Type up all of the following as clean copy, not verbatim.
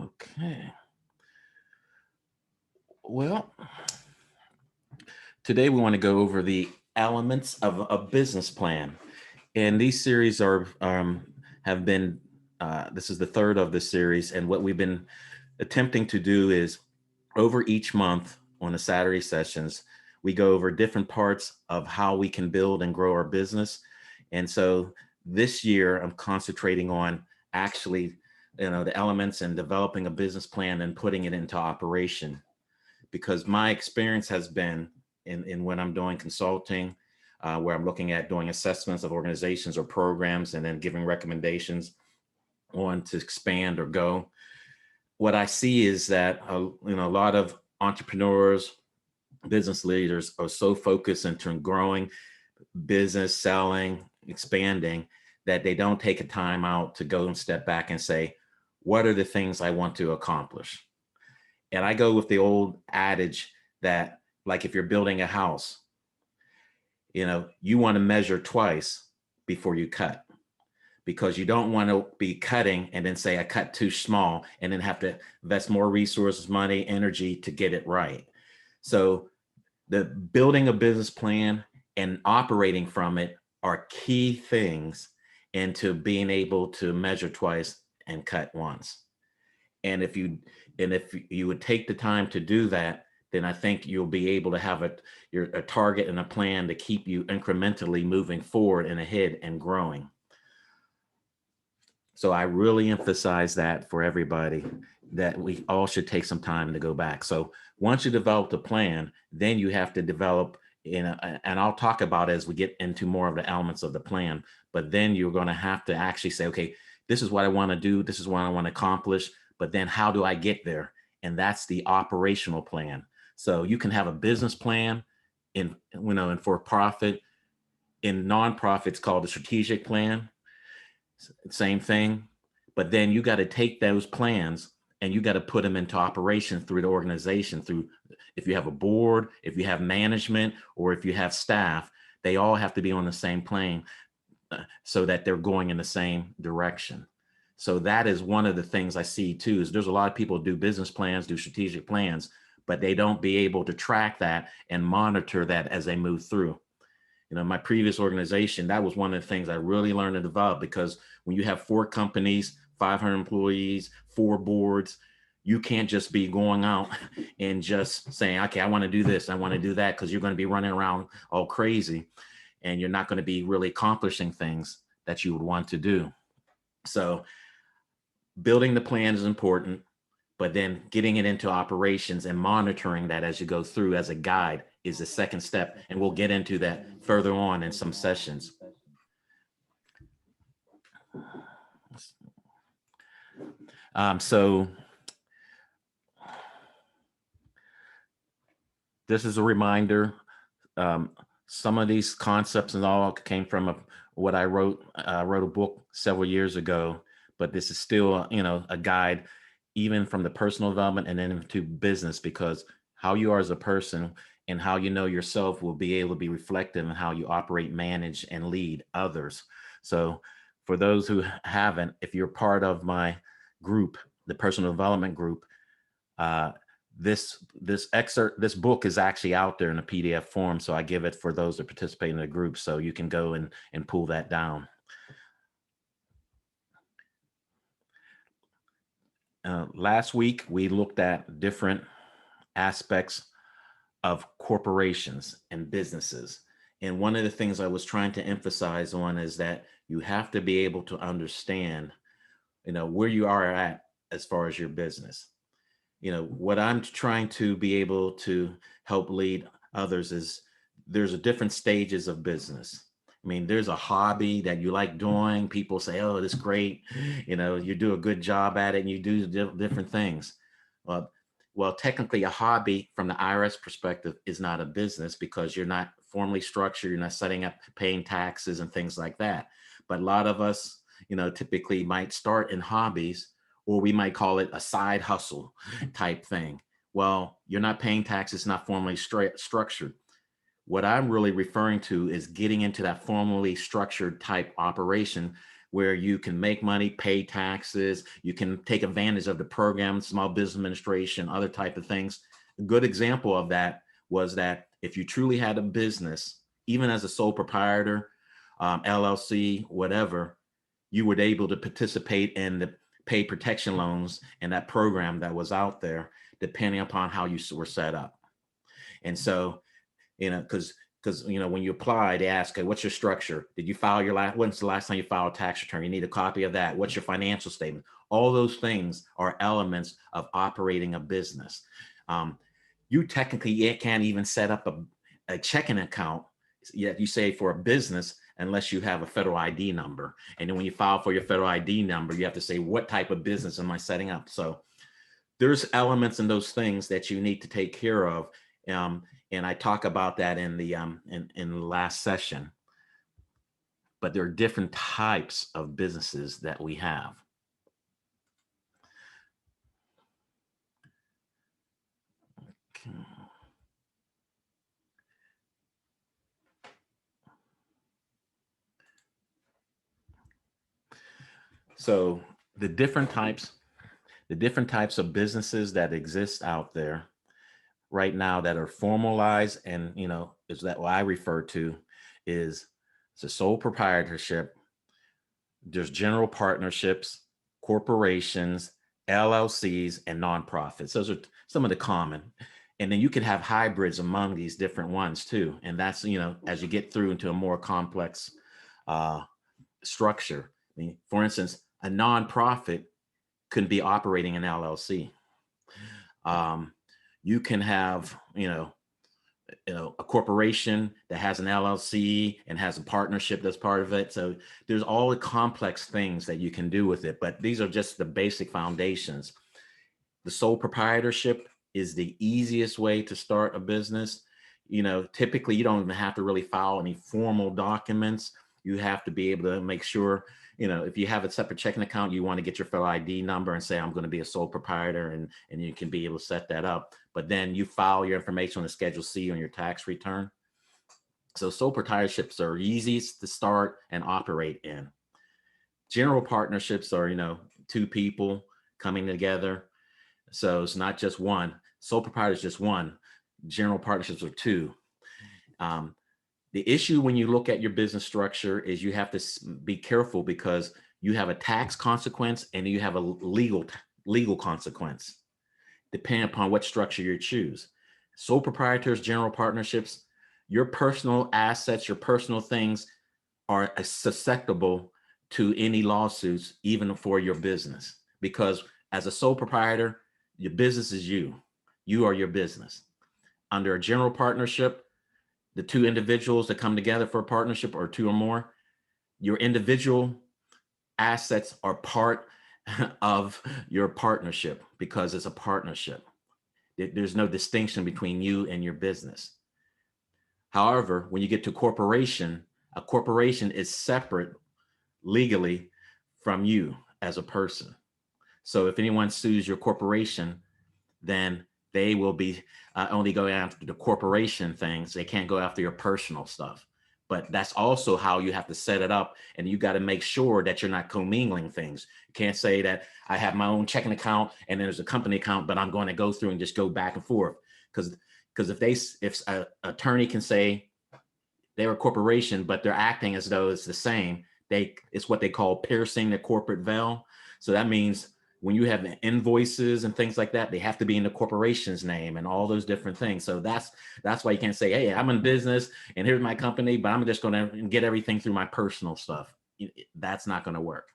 Okay. Well, today we want to go over the elements of a business plan. And these series are have been this is the third of the series. And what we've been attempting to do is over each month on the Saturday sessions, we go over different parts of how we can build and grow our business. And so this year I'm concentrating on actually, the elements and developing a business plan and putting it into operation, because my experience has been in when I'm doing consulting, where I'm looking at doing assessments of organizations or programs and then giving recommendations on to expand or go. What I see is that a lot of entrepreneurs, business leaders are so focused into growing business, selling, expanding, that they don't take a time out to go and step back and say, what are the things I want to accomplish? And I go with the old adage that, like, if you're building a house, you want to measure twice before you cut, because you don't want to be cutting and then say, I cut too small, and then have to invest more resources, money, energy to get it right. So the building a business plan and operating from it are key things into being able to measure twice and cut once. And if you would take the time to do that, then I think you'll be able to have a target and a plan to keep you incrementally moving forward and ahead and growing. So I really emphasize that for everybody, that we all should take some time to go back. So once you develop the plan, then you have to develop and I'll talk about as we get into more of the elements of the plan, but then you're going to have to actually say, okay, this is what I want to do. This is what I want to accomplish, but then how do I get there? And that's the operational plan. So you can have a business plan in for profit. In nonprofit, it's called a strategic plan. Same thing. But then you got to take those plans and you got to put them into operation through the organization, through, if you have a board, if you have management, or if you have staff, they all have to be on the same plane, so that they're going in the same direction. So that is one of the things I see too, is there's a lot of people who do business plans, do strategic plans, but they don't be able to track that and monitor that as they move through. My previous organization, that was one of the things I really learned to develop, because when you have 4 companies, 500 employees, 4 boards, you can't just be going out and just saying, okay, I want to do this, I want to do that, because you're going to be running around all crazy and you're not going to be really accomplishing things that you would want to do. So building the plan is important, but then getting it into operations and monitoring that as you go through as a guide is the second step. And we'll get into that further on in some sessions. So this is a reminder. Some of these concepts and all came from what I wrote. I wrote a book several years ago, but this is still, a guide, even from the personal development and then into business, because how you are as a person and how you know yourself will be able to be reflective in how you operate, manage, and lead others. So for those who haven't, if you're part of my group, the personal development group, uh, this book is actually out there in a PDF form. So I give it for those that participate in the group, so you can go and pull that down. Last week we looked at different aspects of corporations and businesses. And one of the things I was trying to emphasize on is that you have to be able to understand, where you are at as far as your business. What I'm trying to be able to help lead others is, there's a different stages of business. I mean, there's a hobby that you like doing. People say, oh, this is great. You do a good job at it and you do different things. Well, well, technically a hobby from the IRS perspective is not a business, because you're not formally structured. You're not setting up paying taxes and things like that. But a lot of us, typically might start in hobbies, or we might call it a side hustle type thing. Well, you're not paying taxes, not formally structured. What I'm really referring to is getting into that formally structured type operation, where you can make money, pay taxes, you can take advantage of the program, Small Business Administration, other type of things. A good example of that was that if you truly had a business, even as a sole proprietor, LLC, whatever, you were able to participate in the pay protection loans and that program that was out there, depending upon how you were set up. And so, because when you apply, they ask, "Hey, what's your structure? Did you file your last? When's the last time you filed a tax return? You need a copy of that. What's your financial statement?" All those things are elements of operating a business. Um, you technically can't even set up a checking account, yet you say, for a business, unless you have a federal ID number. And then when you file for your federal ID number, you have to say, what type of business am I setting up? So there's elements in those things that you need to take care of. And I talk about that in the last session. But there are different types of businesses that we have. Okay. So the different types of businesses that exist out there right now that are formalized, and is that what I refer to is it's a sole proprietorship. There's general partnerships, corporations, LLCs, and nonprofits. Those are some of the common. And then you can have hybrids among these different ones too. And that's, as you get through into a more complex structure. I mean, for instance, a nonprofit could be operating an LLC. You can have, a corporation that has an LLC and has a partnership that's part of it. So there's all the complex things that you can do with it, but these are just the basic foundations. The sole proprietorship is the easiest way to start a business. Typically you don't even have to really file any formal documents. You have to be able to make sure, if you have a separate checking account, you want to get your federal ID number and say, I'm going to be a sole proprietor, and you can be able to set that up. But then you file your information on the Schedule C on your tax return. So sole proprietorships are easiest to start and operate in. General partnerships are, two people coming together. So it's not just one. Sole proprietor is just one. General partnerships are two. The issue when you look at your business structure is you have to be careful, because you have a tax consequence and you have a legal consequence, depending upon what structure you choose. Sole proprietors, general partnerships, your personal assets, your personal things are susceptible to any lawsuits, even for your business, because as a sole proprietor, your business is you. You are your business. Under a general partnership, the two individuals that come together for a partnership, or two or more, your individual assets are part of your partnership because it's a partnership. There's no distinction between you and your business. However, when you get to a corporation is separate legally from you as a person. So if anyone sues your corporation, then they will be only going after the corporation things. They can't go after your personal stuff. But that's also how you have to set it up. And you got to make sure that you're not commingling things. You can't say that I have my own checking account and there's a company account, but I'm going to go through and just go back and forth. Because if an attorney can say they're a corporation, but they're acting as though it's the same, it's what they call piercing the corporate veil. So that means when you have invoices and things like that, they have to be in the corporation's name and all those different things. So that's why you can't say, hey, I'm in business and here's my company, but I'm just going to get everything through my personal stuff. That's not going to work.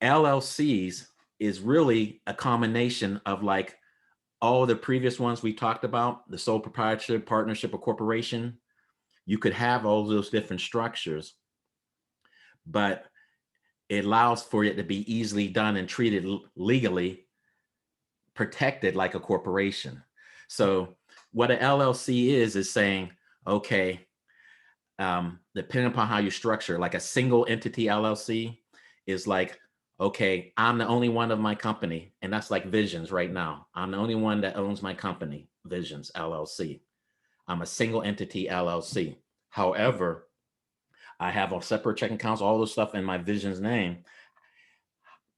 LLCs is really a combination of like all the previous ones we talked about, the sole proprietorship, partnership, or corporation. You could have all those different structures, but it allows for it to be easily done and treated legally, protected like a corporation. So what an LLC is saying, okay, depending upon how you structure, like a single entity LLC is like, okay, I'm the only one of my company. And that's like Visions right now. I'm the only one that owns my company, Visions LLC. I'm a single entity LLC. However, I have a separate checking accounts, all this stuff in my vision's name,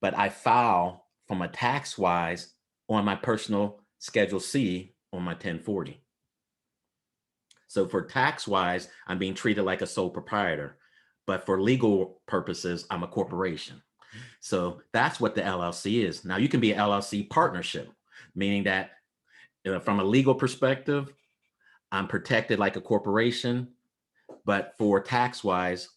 but I file from a tax wise on my personal Schedule C on my 1040. So for tax wise, I'm being treated like a sole proprietor, but for legal purposes, I'm a corporation. So that's what the LLC is. Now you can be an LLC partnership, meaning that from a legal perspective, I'm protected like a corporation, but for tax wise,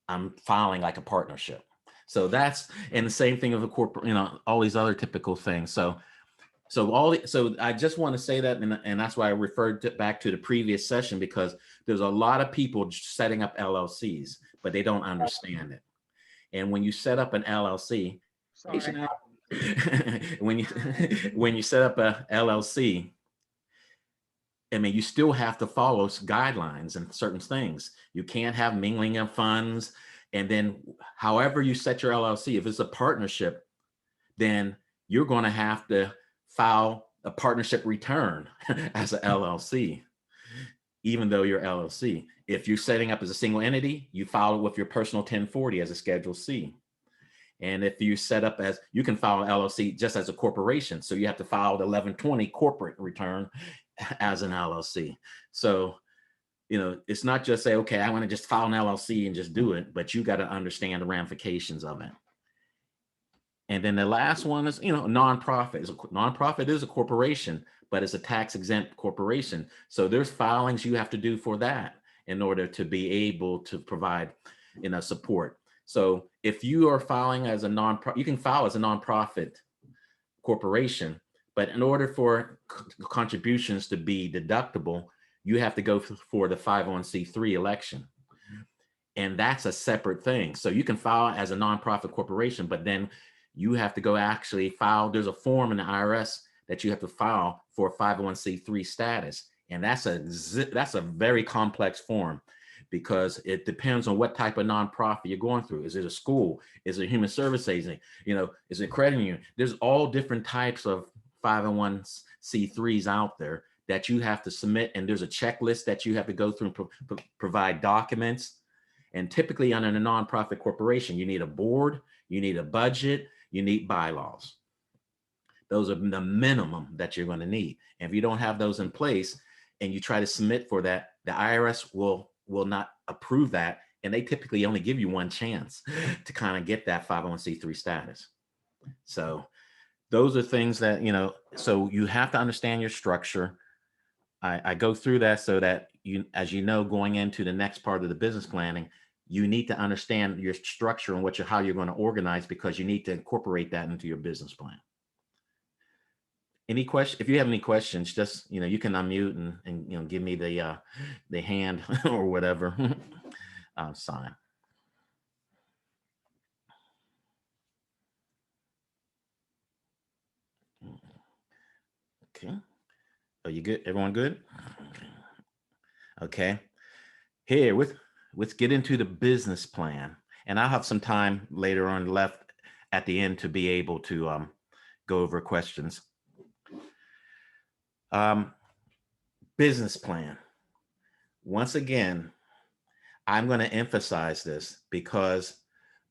I'm filing like a partnership. So that's, and the same thing of a corporate, all these other typical things. So I just want to say that, and that's why I referred back to the previous session, because there's a lot of people setting up LLCs, but they don't understand it. And when you set up an LLC, Sorry. when you when you set up a LLC, I mean, you still have to follow guidelines and certain things. You can't have mingling of funds. And then, however you set your LLC, if it's a partnership, then you're going to have to file a partnership return as an LLC, even though you're LLC. If you're setting up as a single entity, you file it with your personal 1040 as a Schedule C. And if you set up as, you can file an LLC just as a corporation. So you have to file the 1120 corporate return as an LLC. So, it's not just say, okay, I want to just file an LLC and just do it, but you got to understand the ramifications of it. And then the last one is, nonprofit. Nonprofit is a corporation, but it's a tax exempt corporation. So there's filings you have to do for that in order to be able to provide, support. So if you are filing as a nonprofit, you can file as a nonprofit corporation, but in order for contributions to be deductible, you have to go for the 501c3 election. And that's a separate thing. So you can file as a nonprofit corporation, but then you have to go actually file. There's a form in the IRS that you have to file for 501c3 status. And that's a very complex form, because it depends on what type of nonprofit you're going through. Is it a school? Is it a human service agency? Is it a credit union? There's all different types of 501c3s out there that you have to submit. And there's a checklist that you have to go through and provide documents. And typically under a nonprofit corporation, you need a board, you need a budget, you need bylaws. Those are the minimum that you're going to need. And if you don't have those in place and you try to submit for that, the IRS will not approve that. And they typically only give you one chance to kind of get that 501c3 status. So those are things that, so you have to understand your structure. I go through that so that as going into the next part of the business planning, you need to understand your structure and how you're going to organize, because you need to incorporate that into your business plan. Any question? If you have any questions, just, you can unmute and give me the hand or whatever sign. Okay. Are you good? Everyone good? Okay. Here, let's get into the business plan. And I'll have some time later on left at the end to be able to go over questions. Business plan. Once again, I'm going to emphasize this because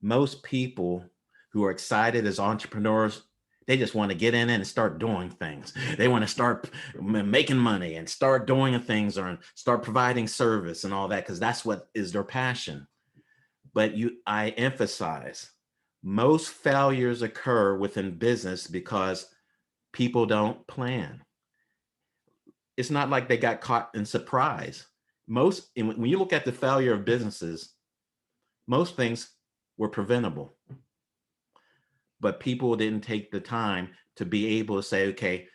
most people who are excited as entrepreneurs, they just want to get in and start doing things. They want to start making money and start doing things, or start providing service and all that, because that's what is their passion. But I emphasize, most failures occur within business because people don't plan. It's not like they got caught in surprise. When you look at the failure of businesses, most things were preventable, but people didn't take the time to be able to say, okay,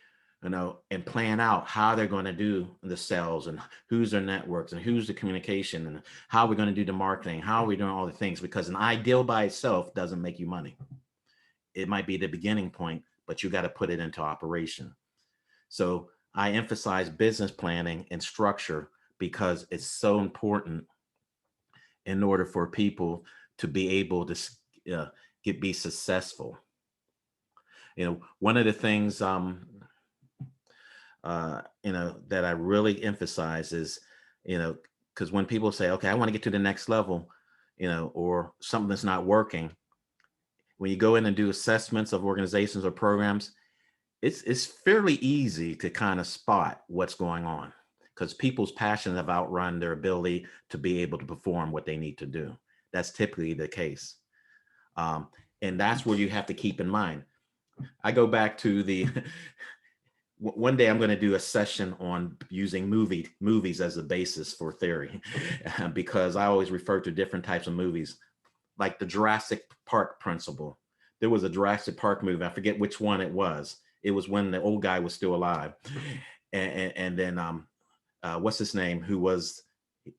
and plan out how they're going to do the sales, and who's their networks, and who's the communication, and how we're going to do the marketing, how are we doing all the things, because an ideal by itself doesn't make you money. It might be the beginning point, but you got to put it into operation. So I emphasize business planning and structure because it's so important in order for people to be able to be successful. One of the things that I really emphasize is, because when people say, okay, I want to get to the next level, or something that's not working, when you go in and do assessments of organizations or programs, it's fairly easy to kind of spot what's going on, because people's passions have outrun their ability to be able to perform what they need to do. That's typically the case. Um, and that's where you have to keep in mind. I go back to the one day I'm going to do a session on using movies as a basis for theory, because I always refer to different types of movies, like the Jurassic Park principle. There was a Jurassic Park movie. I forget which one it was. It was when the old guy was still alive, and then what's his name?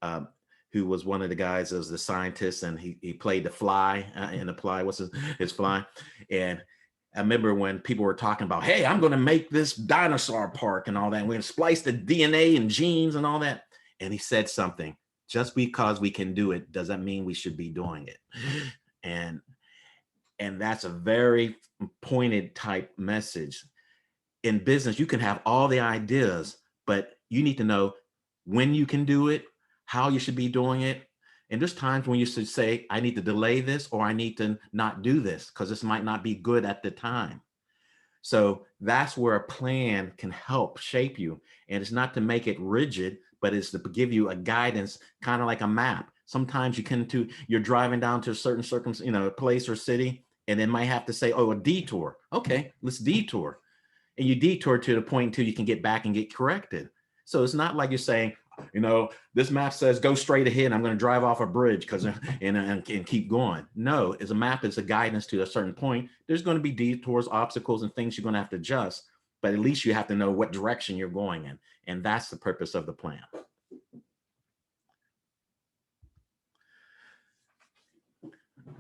Um, who was one of the guys as the scientist, and he played the fly in the fly. What's his fly? And I remember when people were talking about, hey, I'm going to make this dinosaur park and all that. And we're going to splice the DNA and genes and all that. And he said something: just because we can do it doesn't mean we should be doing it. And that's a very pointed type message. In business, you can have all the ideas, but you need to know when you can do it, how you should be doing it. And there's times when you should say, I need to delay this, or I need to not do this because this might not be good at the time. So that's where a plan can help shape you. And it's not to make it rigid, but it's to give you a guidance, kind of like a map. Sometimes you're driving down to a certain place or city, and then might have to say, oh, a detour. Okay, let's detour. And you detour to the point until you can get back and get corrected. So it's not like you're saying, this map says go straight ahead. I'm going to drive off a bridge and keep going. No, as a map is a guidance to a certain point. There's going to be detours, obstacles, and things you're going to have to adjust. But at least you have to know what direction you're going in. And that's the purpose of the plan.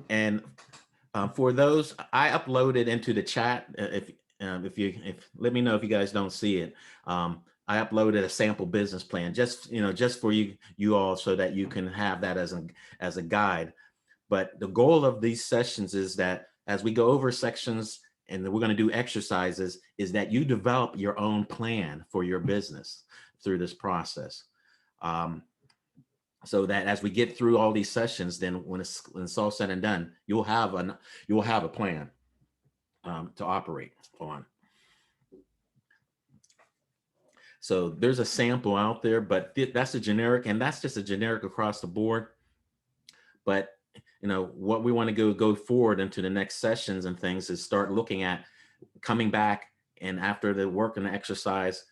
And for those, I uploaded into the chat. If let me know if you guys don't see it. I uploaded a sample business plan just for you all, so that you can have that as a guide. But the goal of these sessions is that as we go over sections and we're going to do exercises, is that you develop your own plan for your business through this process. So that as we get through all these sessions, then when it's all said and done, you'll have a plan to operate on. So there's a sample out there, but that's a generic, and that's just a generic across the board. But what we want to go forward into the next sessions and things is start looking at coming back, and after the work and the exercise,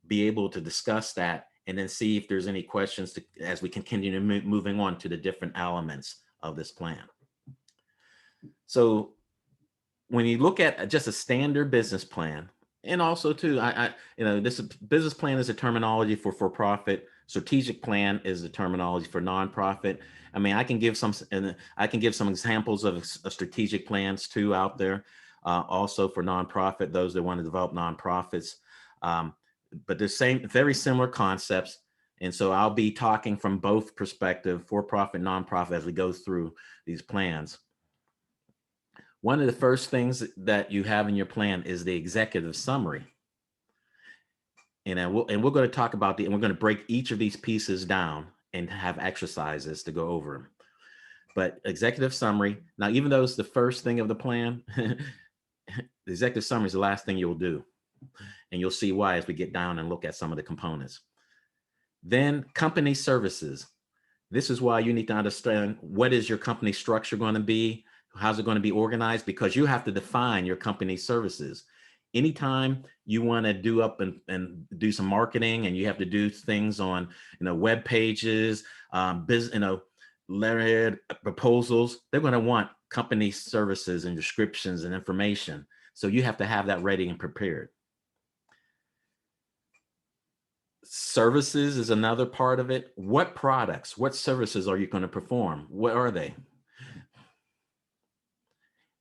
be able to discuss that, and then see if there's any questions as we continue moving on to the different elements of this plan. So when you look at just a standard business plan, and also too, this business plan is a terminology for profit. Strategic plan is the terminology for nonprofit. I mean, I can give some examples of strategic plans too out there, also for nonprofit, those that want to develop nonprofits. But they're very similar concepts. And so I'll be talking from both perspective, for-profit, nonprofit, as we go through these plans. One of the first things that you have in your plan is the executive summary. And we're going to talk about and we're going to break each of these pieces down and have exercises to go over them. But executive summary, now, even though it's the first thing of the plan, the executive summary is the last thing you'll do. And you'll see why as we get down and look at some of the components. Then company services. This is why you need to understand, what is your company structure going to be? How's it going to be organized? Because you have to define your company services. Anytime you want to do up and do some marketing, and you have to do things on, web pages, business, letterhead proposals, they're going to want company services and descriptions and information. So you have to have that ready and prepared. Services is another part of it. What products, what services are you going to perform? What are they?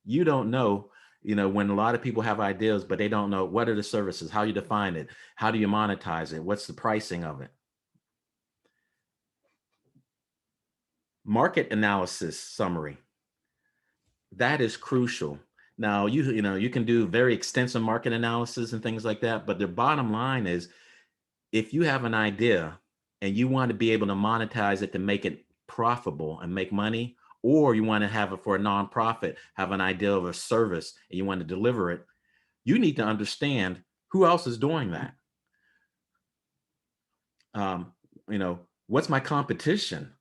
You don't know, when a lot of people have ideas, but they don't know what are the services, how you define it, how do you monetize it, what's the pricing of it. Market analysis summary. That is crucial. Now, you can do very extensive market analysis and things like that, but the bottom line is, if you have an idea and you want to be able to monetize it to make it profitable and make money, or you want to have it for a nonprofit, have an idea of a service and you want to deliver it, you need to understand who else is doing that. Um, you know, what's my competition?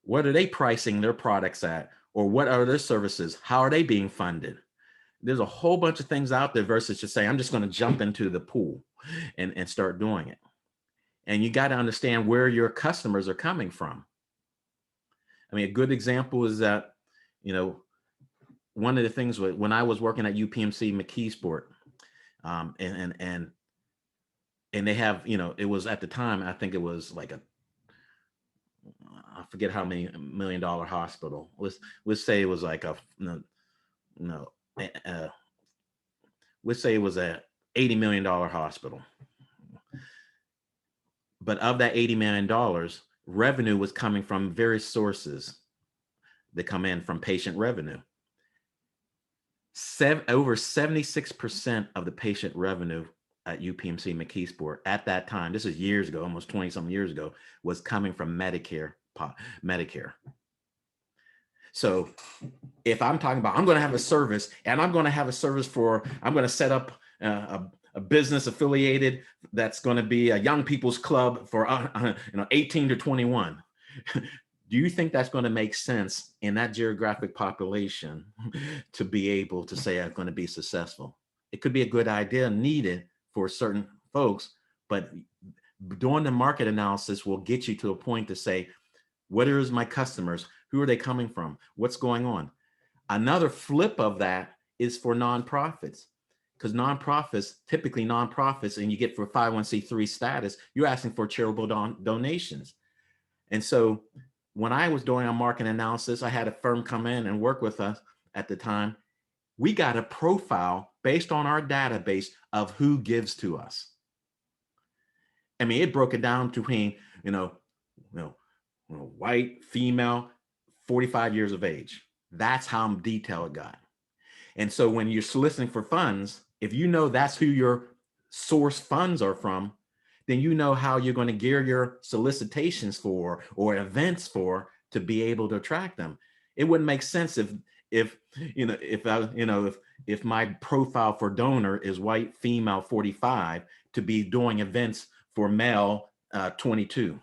What are they pricing their products at? Or what are their services? How are they being funded? There's a whole bunch of things out there versus just saying, I'm just going to jump into the pool and start doing it. And you got to understand where your customers are coming from. I mean, a good example is that, you know, one of the things when I was working at UPMC McKeesport, um, and and and they have, you know, it was at the time, I think it was like I forget how many $1 million hospital. Let's say it was like no, uh, let's say it was a $80 million hospital. But of that $80 million, revenue was coming from various sources that come in from patient revenue. Over 76% of the patient revenue at UPMC McKeesport at that time, this is years ago, almost 20 some years ago, was coming from Medicare. So if I'm talking about, I'm going to have a service and I'm going to have a service I'm going to set up a business affiliated that's going to be a young people's club for 18 to 21. Do you think that's going to make sense in that geographic population to be able to say I'm going to be successful? It could be a good idea needed for certain folks, but doing the market analysis will get you to a point to say, what is my customers? Who are they coming from? What's going on? Another flip of that is for nonprofits, because typically nonprofits, and you get for 501c3 status, you're asking for charitable donations. And so when I was doing our market analysis, I had a firm come in and work with us at the time. We got a profile based on our database of who gives to us. I mean, it broke it down between, white, female, 45 years of age. That's how detailed it got. And so when you're soliciting for funds, if you know that's who your source funds are from, then you know how you're going to gear your solicitations for or events for to be able to attract them. It wouldn't make sense if my profile for donor is white, female, 45 to be doing events for male 22.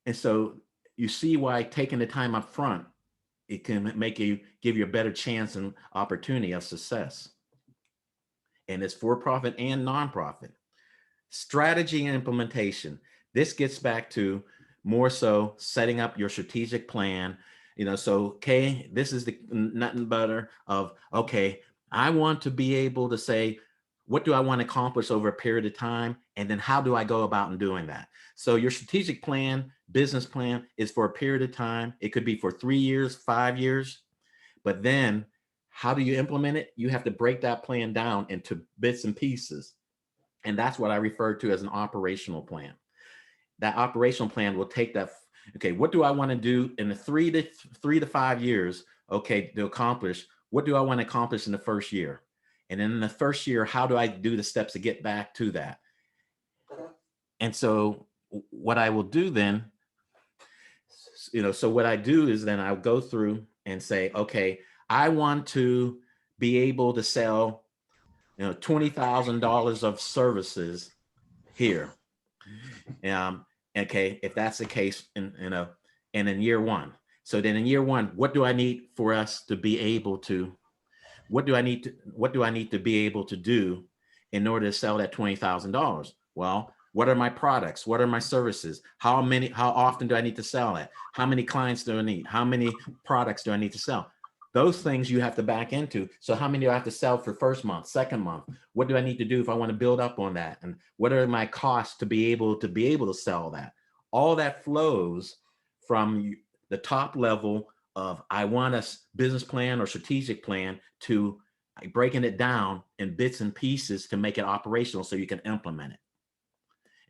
And so you see why taking the time up front, it can give you a better chance and opportunity of success. And it's for-profit and nonprofit. Strategy and implementation. This gets back to more so setting up your strategic plan. So, okay, this is the nut and butter of, okay, I want to be able to say, what do I want to accomplish over a period of time? And then how do I go about in doing that? So your strategic plan, business plan is for a period of time. It could be for 3 years, 5 years, but then how do you implement it? You have to break that plan down into bits and pieces. And that's what I refer to as an operational plan. That operational plan will take that, okay, what do I want to do in the 3 to 5 years, okay, to accomplish? What do I want to accomplish in the first year? And then in the first year, how do I do the steps to get back to that? And so what I will do then, so what I do is then I'll go through and say, okay, I want to be able to sell, $20,000 of services here. Okay, if that's the case, and in year one. So then in year one, what do I need for us to be able to? What do I need to be able to do in order to sell that $20,000? Well, what are my products? What are my services? How often do I need to sell it? How many clients do I need? How many products do I need to sell? Those things you have to back into. So how many do I have to sell for first month, second month? What do I need to do if I want to build up on that? And what are my costs to be able to sell that? All that flows from the top level of I want a business plan or strategic plan to breaking it down in bits and pieces to make it operational so you can implement it.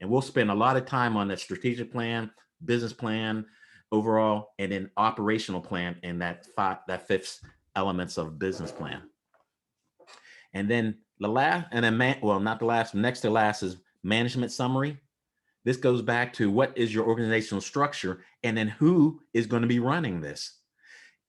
And we'll spend a lot of time on that strategic plan, business plan overall, and then operational plan in that fifth elements of business plan. And then next to last is management summary. This goes back to what is your organizational structure, and then who is going to be running this.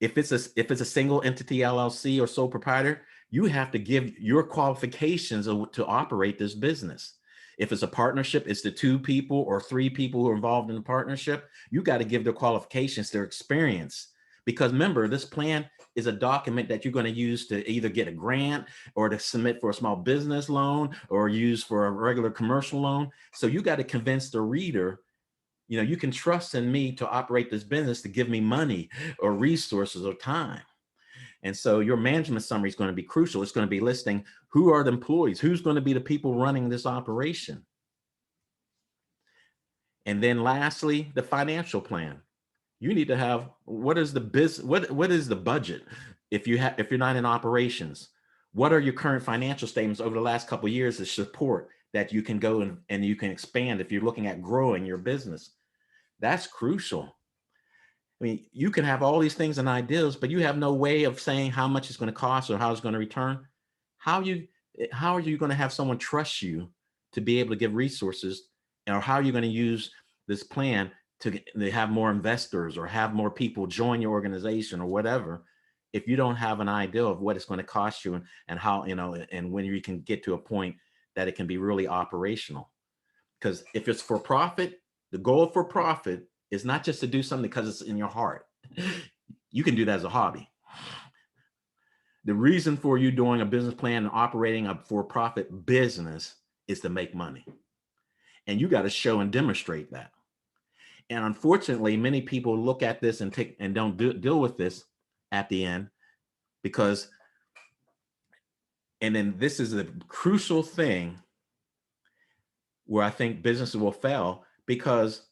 If it's a single entity LLC or sole proprietor, you have to give your qualifications to operate this business. If it's a partnership, it's the 2 people or 3 people who are involved in the partnership. You got to give their qualifications, their experience. Because remember, this plan is a document that you're going to use to either get a grant or to submit for a small business loan or use for a regular commercial loan. So you got to convince the reader, you can trust in me to operate this business, to give me money or resources or time. And so your management summary is going to be crucial. It's going to be listing who are the employees, who's going to be the people running this operation. And then lastly, the financial plan. You need to have, what is the business, what is the budget? If you're not in operations, what are your current financial statements over the last couple of years to support that you can go and you can expand if you're looking at growing your business? That's crucial. I mean, you can have all these things and ideas, but you have no way of saying how much it's going to cost or how it's going to return. How you how are you going to have someone trust you to be able to give resources, or how are you going to use this plan to have more investors or have more people join your organization or whatever, if you don't have an idea of what it's going to cost you and how, and when you can get to a point that it can be really operational. Because if it's for profit, the goal for profit is not just to do something because it's in your heart. You can do that as a hobby. The reason for you doing a business plan and operating a for-profit business is to make money. And you got to show and demonstrate that. And unfortunately, many people look at this and don't deal with this at the end, because, and then this is a crucial thing where I think businesses will fail, because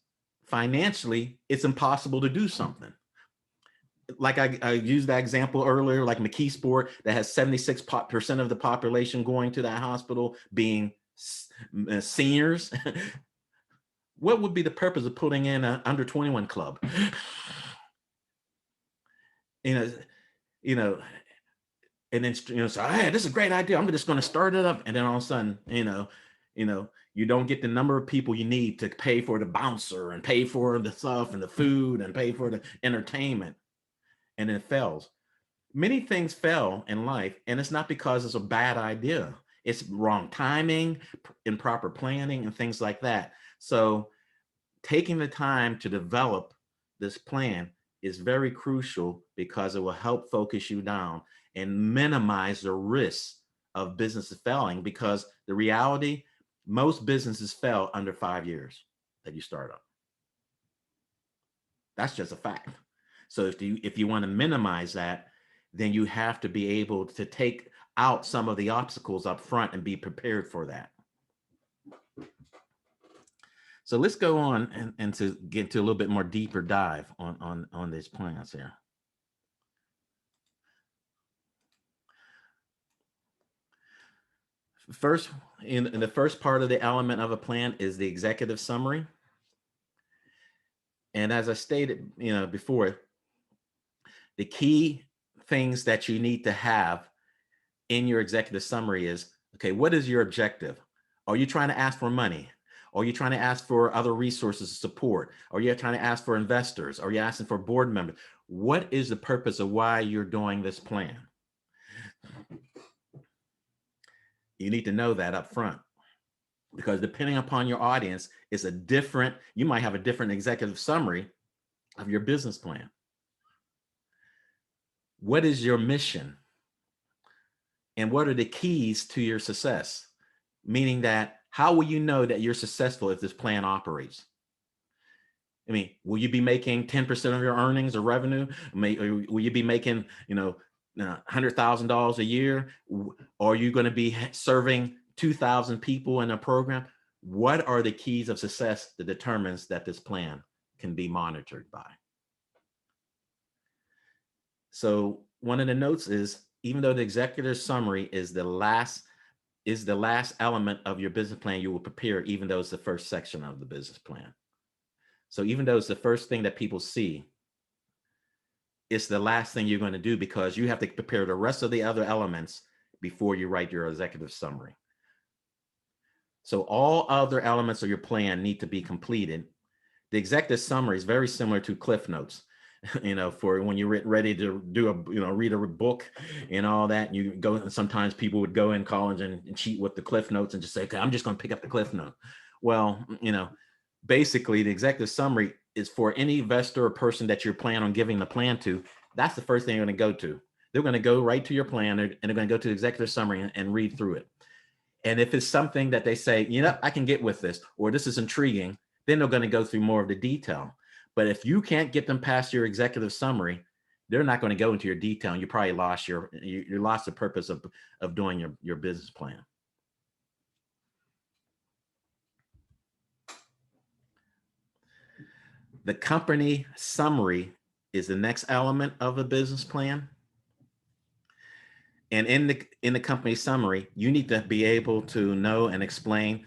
financially it's impossible to do something. Like I used that example earlier, like McKeesport, that has 76% of the population going to that hospital being seniors. What would be the purpose of putting in an under 21 club? you know, you know, and then so, hey, this is a great idea. I'm just going to start it up, and then all of a sudden, you don't get the number of people you need to pay for the bouncer and pay for the stuff and the food and pay for the entertainment, and it fails. Many things fail in life, and it's not because it's a bad idea. It's wrong timing, improper planning, and things like that. So taking the time to develop this plan is very crucial, because it will help focus you down and minimize the risk of businesses failing, because the reality, most businesses fail under 5 years that you start up. That's just a fact. So if you want to minimize that, then you have to be able to take out some of the obstacles up front and be prepared for that. So let's go on and to get to a little bit more deeper dive on these plans here. First, in the first part of the element of a plan is the executive summary. And as I stated, before, the key things that you need to have in your executive summary is, okay, what is your objective? Are you trying to ask for money? Are you trying to ask for other resources to support? Are you trying to ask for investors? Are you asking for board members? What is the purpose of why you're doing this plan? You need to know that up front, because depending upon your audience, you might have a different executive summary of your business plan. What is your mission? And what are the keys to your success? Meaning that, how will you know that you're successful if this plan operates? I mean, will you be making 10% of your earnings or revenue? Will you be making, $100,000 a year? Or are you going to be serving 2,000 people in a program? What are the keys of success that determines that this plan can be monitored by? So one of the notes is, even though the executive summary is the last element of your business plan you will prepare, even though it's the first section of the business plan. So even though it's the first thing that people see, it's the last thing you're going to do, because you have to prepare the rest of the other elements before you write your executive summary. So all other elements of your plan need to be completed. The executive summary is very similar to Cliff Notes. For when you're ready to do read a book and all that, you go, and sometimes people would go in college and cheat with the Cliff Notes and just say, okay, I'm just going to pick up the Cliff Note. Well, basically the executive summary is for any investor or person that you're planning on giving the plan to. That's the first thing you're going to go to. They're going to go right to your plan, and they're going to go to the executive summary and read through it. And if it's something that they say, I can get with this, or this is intriguing, then they're going to go through more of the detail. But if you can't get them past your executive summary, they're not going to go into your detail, and you probably lost you lost the purpose of doing your business plan. The company summary is the next element of a business plan. And in the company summary, you need to be able to know and explain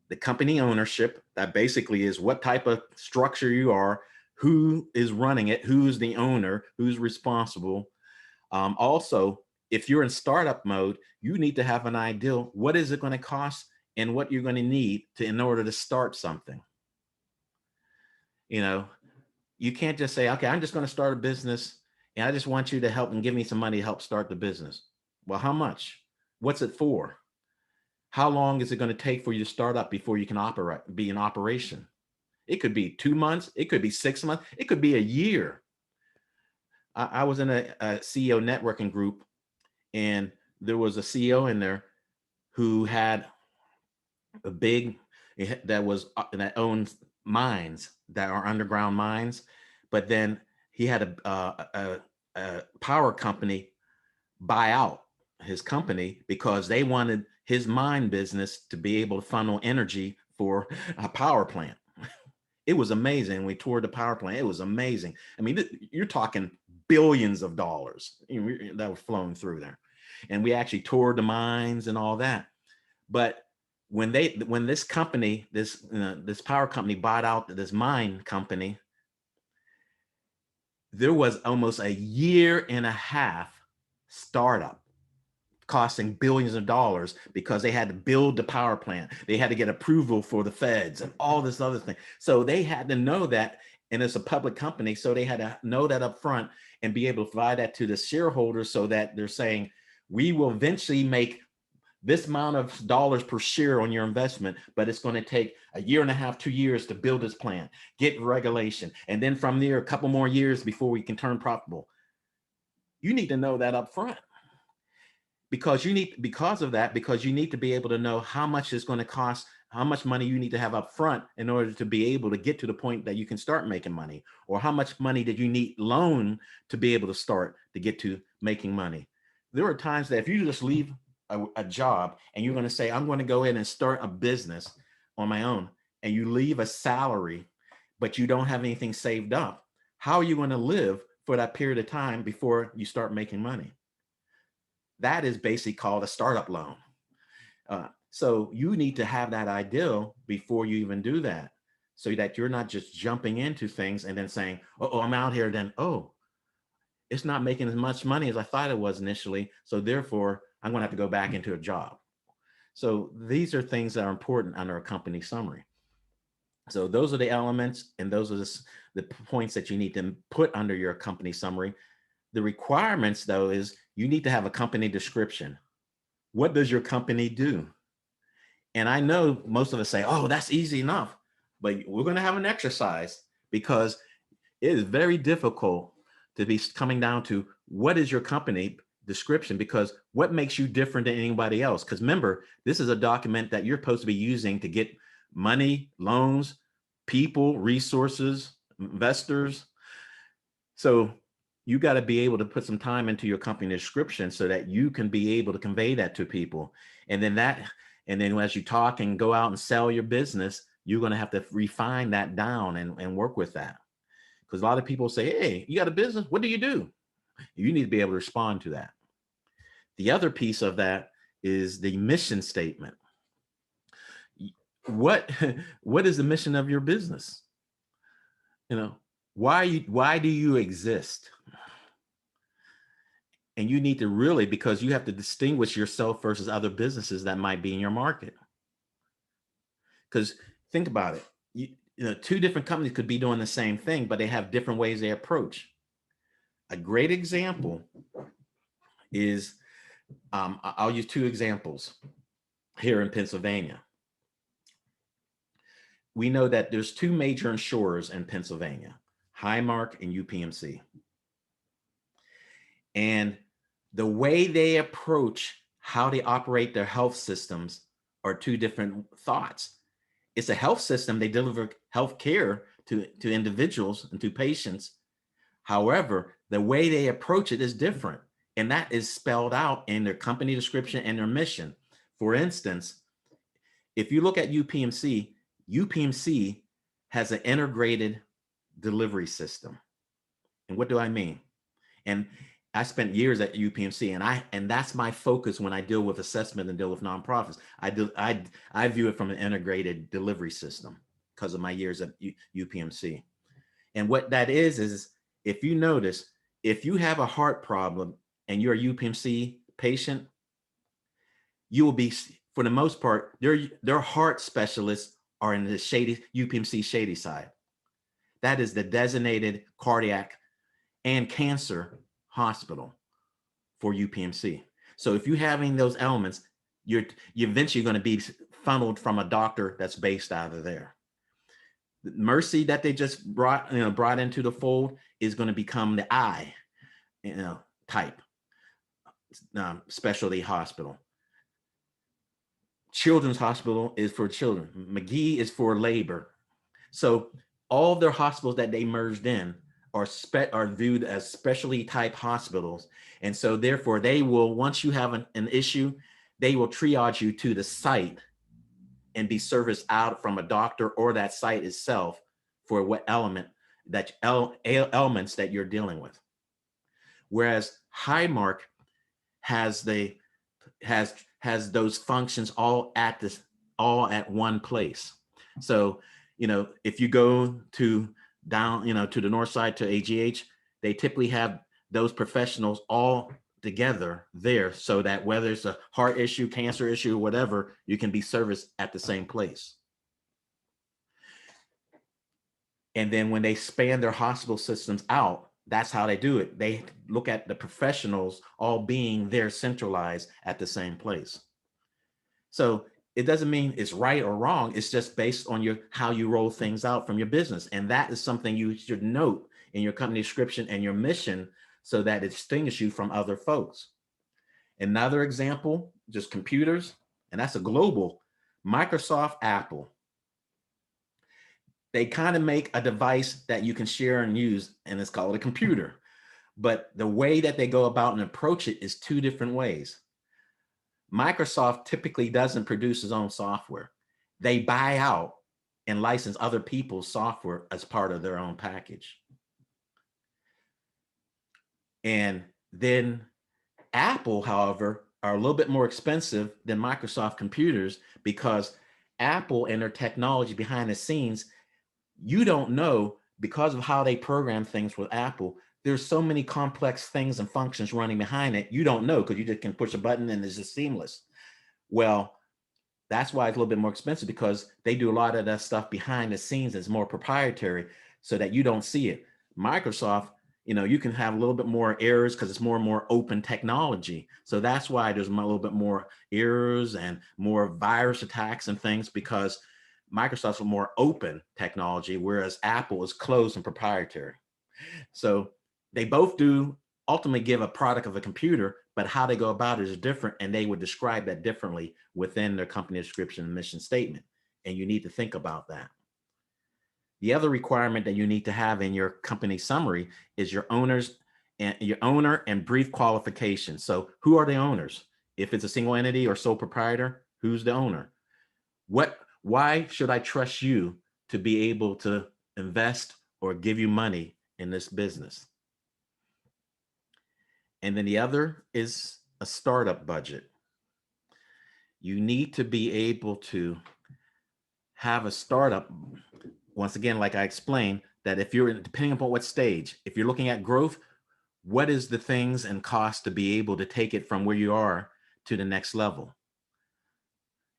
the company ownership. That basically is what type of structure you are, who is running it, who's the owner, who's responsible. Also, if you're in startup mode, you need to have an idea, what is it going to cost and what you're going to need in order to start something. You can't just say, okay, I'm just going to start a business and I just want you to help and give me some money to help start the business. Well, how much? What's it for? How long is it going to take for you to start up before you can be in operation? It could be 2 months. It could be 6 months. It could be a year. I was in a CEO networking group, and there was a CEO in there who had a big, that owns mines that are underground mines. But then he had a power company buy out his company because they wanted his mine business to be able to funnel energy for a power plant. It was amazing. We toured the power plant. It was amazing. I mean, you're talking billions of dollars that were flowing through there. And we actually toured the mines and all that. But when this company, this power company bought out this mine company, there was almost a year and a half startup costing billions of dollars because they had to build the power plant. They had to get approval for the feds and all this other thing. So they had to know that, and it's a public company, so they had to know that up front and be able to provide that to the shareholders so that they're saying, we will eventually make this amount of dollars per share on your investment, but it's going to take a year and a half, 2 years to build this plant, get regulation. And then from there, a couple more years before we can turn profitable. You need to know that up front. Because you need to be able to know how much it's going to cost, how much money you need to have up front in order to be able to get to the point that you can start making money, or how much money did you need loan to be able to start to get to making money. There are times that if you just leave a job and you're going to say, I'm going to go in and start a business on my own, and you leave a salary, but you don't have anything saved up, how are you going to live for that period of time before you start making money? That is basically called a startup loan. So you need to have that ideal before you even do that, so that you're not just jumping into things and then saying, oh, I'm out here, then, oh, it's not making as much money as I thought it was initially, so therefore I'm going to have to go back into a job. So these are things that are important under a company summary. So those are the elements, and those are the points that you need to put under your company summary. The requirements, though, is you need to have a company description. What does your company do? And I know most of us say, oh, that's easy enough, but we're going to have an exercise, because it is very difficult to be coming down to what is your company description, because what makes you different than anybody else? Because remember, this is a document that you're supposed to be using to get money, loans, people, resources, investors. So you got to be able to put some time into your company description so that you can be able to convey that to people. And then as you talk and go out and sell your business, you're going to have to refine that down and work with that. Because a lot of people say, hey, you got a business? What do you do? You need to be able to respond to that. The other piece of that is the mission statement. What is the mission of your business? Why do you exist? And you need to really, because you have to distinguish yourself versus other businesses that might be in your market. Because think about it. You know, two different companies could be doing the same thing, but they have different ways they approach. A great example is I'll use two examples here in Pennsylvania. We know that there's two major insurers in Pennsylvania, Highmark and UPMC. And the way they approach how they operate their health systems are two different thoughts. It's a health system. They deliver health care to individuals and to patients. However, the way they approach it is different. And that is spelled out in their company description and their mission. For instance, if you look at UPMC, UPMC has an integrated delivery system. And what do I mean? And I spent years at UPMC, and that's my focus when I deal with assessment and deal with nonprofits. I view it from an integrated delivery system because of my years at UPMC. And what that is if you notice, if you have a heart problem and you're a UPMC patient, you will be, for the most part, their heart specialists are in the UPMC Shady side. That is the designated cardiac and cancer hospital for UPMC. So if you're having those elements, you're eventually going to be funneled from a doctor that's based out of there. Mercy that they just brought into the fold is going to become the eye, type specialty hospital. Children's Hospital is for children. McGee is for labor. So all of their hospitals that they merged in are viewed as specialty type hospitals. And so therefore they will, once you have an issue, they will triage you to the site and be serviced out from a doctor or that site itself for what elements that you're dealing with. Whereas Highmark has those functions all at one place. So, if you go to to the north side to AGH, they typically have those professionals all together there so that whether it's a heart issue, cancer issue, whatever, you can be serviced at the same place. And then when they span their hospital systems out, that's how they do it. They look at the professionals all being there centralized at the same place. So it doesn't mean it's right or wrong. It's just based on how you roll things out from your business. And that is something you should note in your company description and your mission so that it distinguishes you from other folks. Another example, just computers, and that's a global, Microsoft, Apple. They kind of make a device that you can share and use, and it's called a computer. But the way that they go about and approach it is two different ways. Microsoft typically doesn't produce its own software. They buy out and license other people's software as part of their own package. And then Apple, however, are a little bit more expensive than Microsoft computers because Apple and their technology behind the scenes, you don't know, because of how they program things with Apple, there's so many complex things and functions running behind it. You don't know because you just can push a button and it's just seamless. Well, that's why it's a little bit more expensive because they do a lot of that stuff behind the scenes that's more proprietary so that you don't see it. Microsoft, you can have a little bit more errors because it's more and more open technology. So that's why there's a little bit more errors and more virus attacks and things because Microsoft's a more open technology, whereas Apple is closed and proprietary. So they both do ultimately give a product of a computer, but how they go about it is different, and they would describe that differently within their company description and mission statement. And you need to think about that. The other requirement that you need to have in your company summary is your owner and brief qualifications. So who are the owners? If it's a single entity or sole proprietor, who's the owner? Why should I trust you to be able to invest or give you money in this business? And then the other is a startup budget. You need to be able to have a startup, once again, like I explained, that if you're, depending upon what stage, if you're looking at growth, what is the things and costs to be able to take it from where you are to the next level?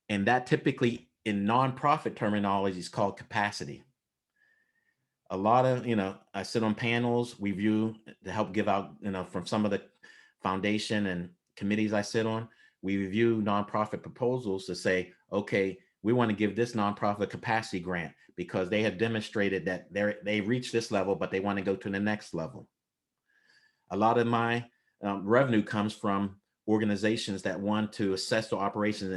And that typically in nonprofit terminology is called capacity. A lot of, I sit on panels, we review to help give out, from some of the foundation and committees I sit on, we review nonprofit proposals to say, okay, we want to give this nonprofit capacity grant because they have demonstrated that they reached this level, but they want to go to the next level. A lot of my revenue comes from organizations that want to assess their operations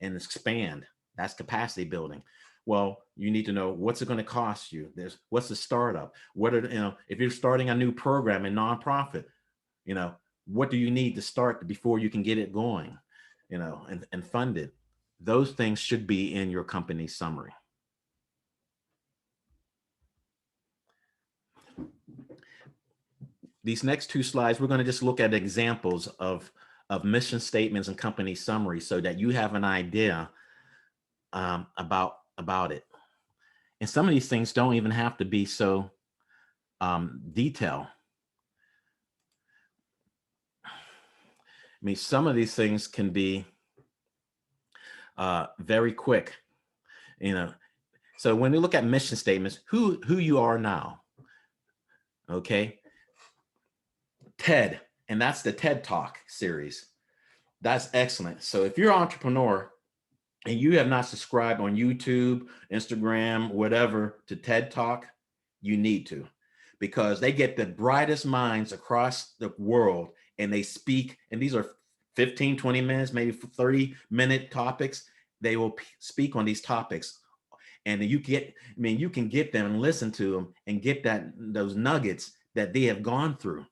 and expand. That's capacity building. Well, you need to know what's it going to cost you. What's the startup? What are if you're starting a new program in nonprofit, what do you need to start before you can get it going, and fund it. Those things should be in your company summary. These next two slides, we're going to just look at examples of mission statements and company summaries so that you have an idea about it. And some of these things don't even have to be so detailed. I mean, some of these things can be very quick, So when we look at mission statements, who you are now, okay? TED, and that's the TED Talk series. That's excellent. So if you're an entrepreneur and you have not subscribed on YouTube, Instagram, whatever, to TED Talk, you need to, because they get the brightest minds across the world and they speak, and these are 15, 20 minutes, maybe 30-minute topics. They will speak on these topics. And you can get them and listen to them and get those nuggets that they have gone through.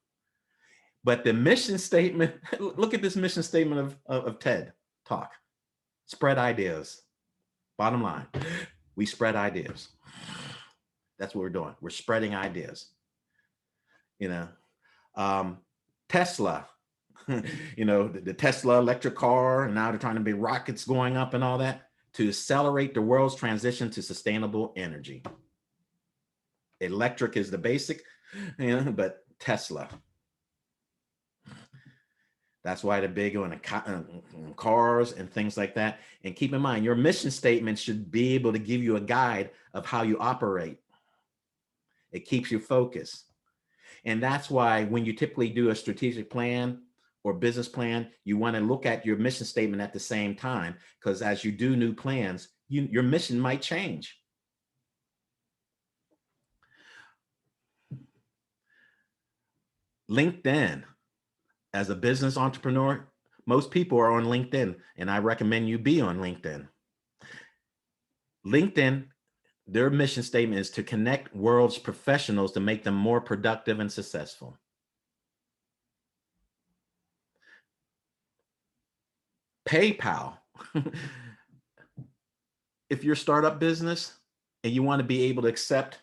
But the mission statement, look at this mission statement of TED Talk. Spread ideas. Bottom line, we spread ideas. That's what we're doing. We're spreading ideas. Tesla, the Tesla electric car, and now they're trying to be rockets going up and all that to accelerate the world's transition to sustainable energy. Electric is the basic, but Tesla. That's why they're big on cars and things like that. And keep in mind, your mission statement should be able to give you a guide of how you operate. It keeps you focused. And that's why when you typically do a strategic plan or business plan, you want to look at your mission statement at the same time, because as you do new plans, your mission might change. LinkedIn. As a business entrepreneur, most people are on LinkedIn, and I recommend you be on LinkedIn. LinkedIn, their mission statement is to connect world's professionals to make them more productive and successful. PayPal. If you're a startup business and you want to be able to accept,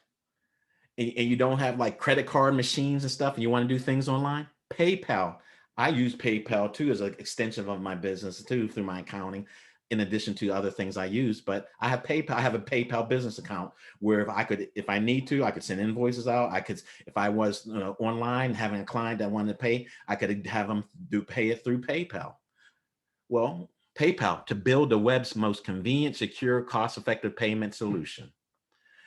and you don't have like credit card machines and stuff, and you want to do things online, PayPal. I use PayPal too as an extension of my business too through my accounting, in addition to other things I use. But I have PayPal. I have a PayPal business account where if I need to, I could send invoices out. If I was online having a client that wanted to pay, I could have them pay it through PayPal. Well, PayPal, to build the web's most convenient, secure, cost-effective payment solution.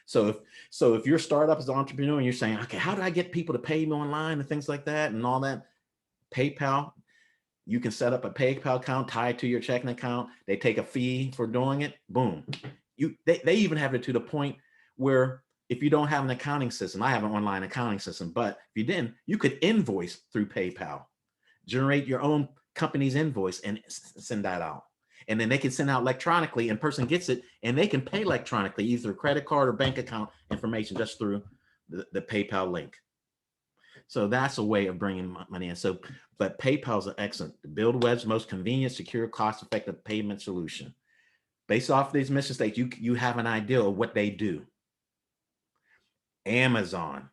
So if your startup as an entrepreneur and you're saying, okay, how do I get people to pay me online and things like that and all that? PayPal, you can set up a PayPal account tied to your checking account. They take a fee for doing it. Boom. They even have it to the point where if you don't have an accounting system, I have an online accounting system, but if you didn't, you could invoice through PayPal, generate your own company's invoice and send that out. And then they can send out electronically and person gets it and they can pay electronically, either credit card or bank account information just through the PayPal link. So that's a way of bringing money in. But PayPal is excellent. To build web's most convenient, secure, cost-effective payment solution. Based off these mission statements, you have an idea of what they do. Amazon,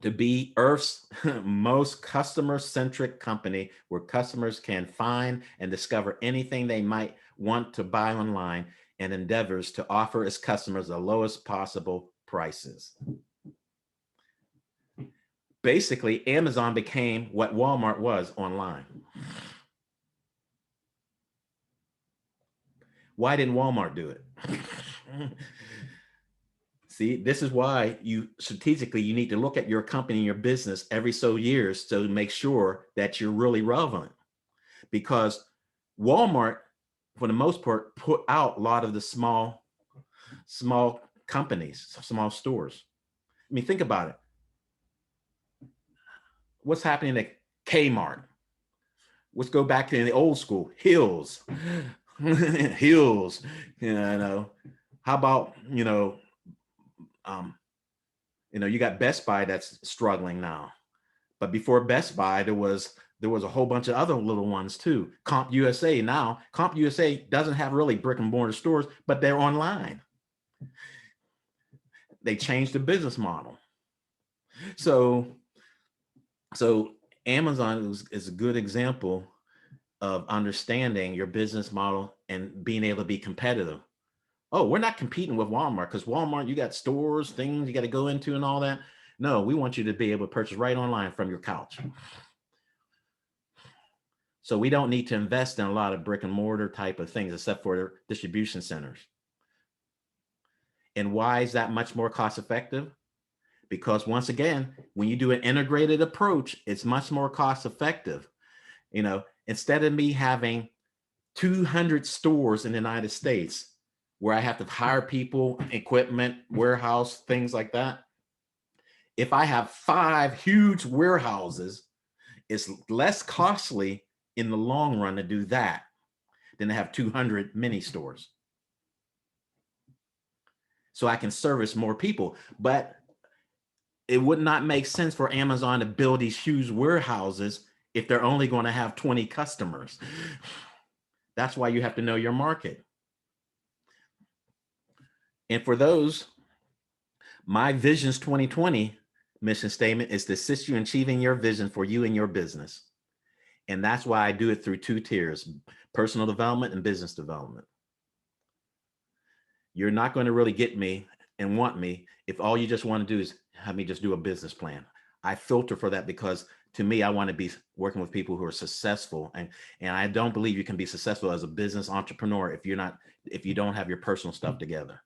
to be Earth's most customer-centric company where customers can find and discover anything they might want to buy online and endeavors to offer its customers the lowest possible prices. Basically, Amazon became what Walmart was online. Why didn't Walmart do it? See, this is why you strategically you need to look at your company and your business every so years to make sure that you're really relevant. Because Walmart, for the most part, put out a lot of the small companies, small stores. I mean, think about it. What's happening at Kmart? Let's go back to the old school, Hills. Hills, how about, um, you got Best Buy that's struggling now. But before Best Buy, there was a whole bunch of other little ones too. Comp USA now. Comp USA doesn't have really brick and mortar stores, but they're online. They changed the business model. So so Amazon is a good example of understanding your business model and being able to be competitive. Oh, we're not competing with Walmart because Walmart, you got stores, things you got to go into and all that. No, we want you to be able to purchase right online from your couch. So we don't need to invest in a lot of brick and mortar type of things except for distribution centers. And why is that much more cost effective? Because once again, when you do an integrated approach, it's much more cost effective. Instead of me having 200 stores in the United States where I have to hire people, equipment, warehouse, things like that. If I have 5 huge warehouses, it's less costly in the long run to do that than to have 200 mini stores. So I can service more people. But it would not make sense for Amazon to build these huge warehouses if they're only going to have 20 customers. That's why you have to know your market. And for those, my Visions 2020 mission statement is to assist you in achieving your vision for you and your business. And that's why I do it through 2 tiers, personal development and business development. You're not going to really get me and want me if all you just want to do is have me just do a business plan. I filter for that because to me, I want to be working with people who are successful. And I don't believe you can be successful as a business entrepreneur if you don't have your personal stuff together.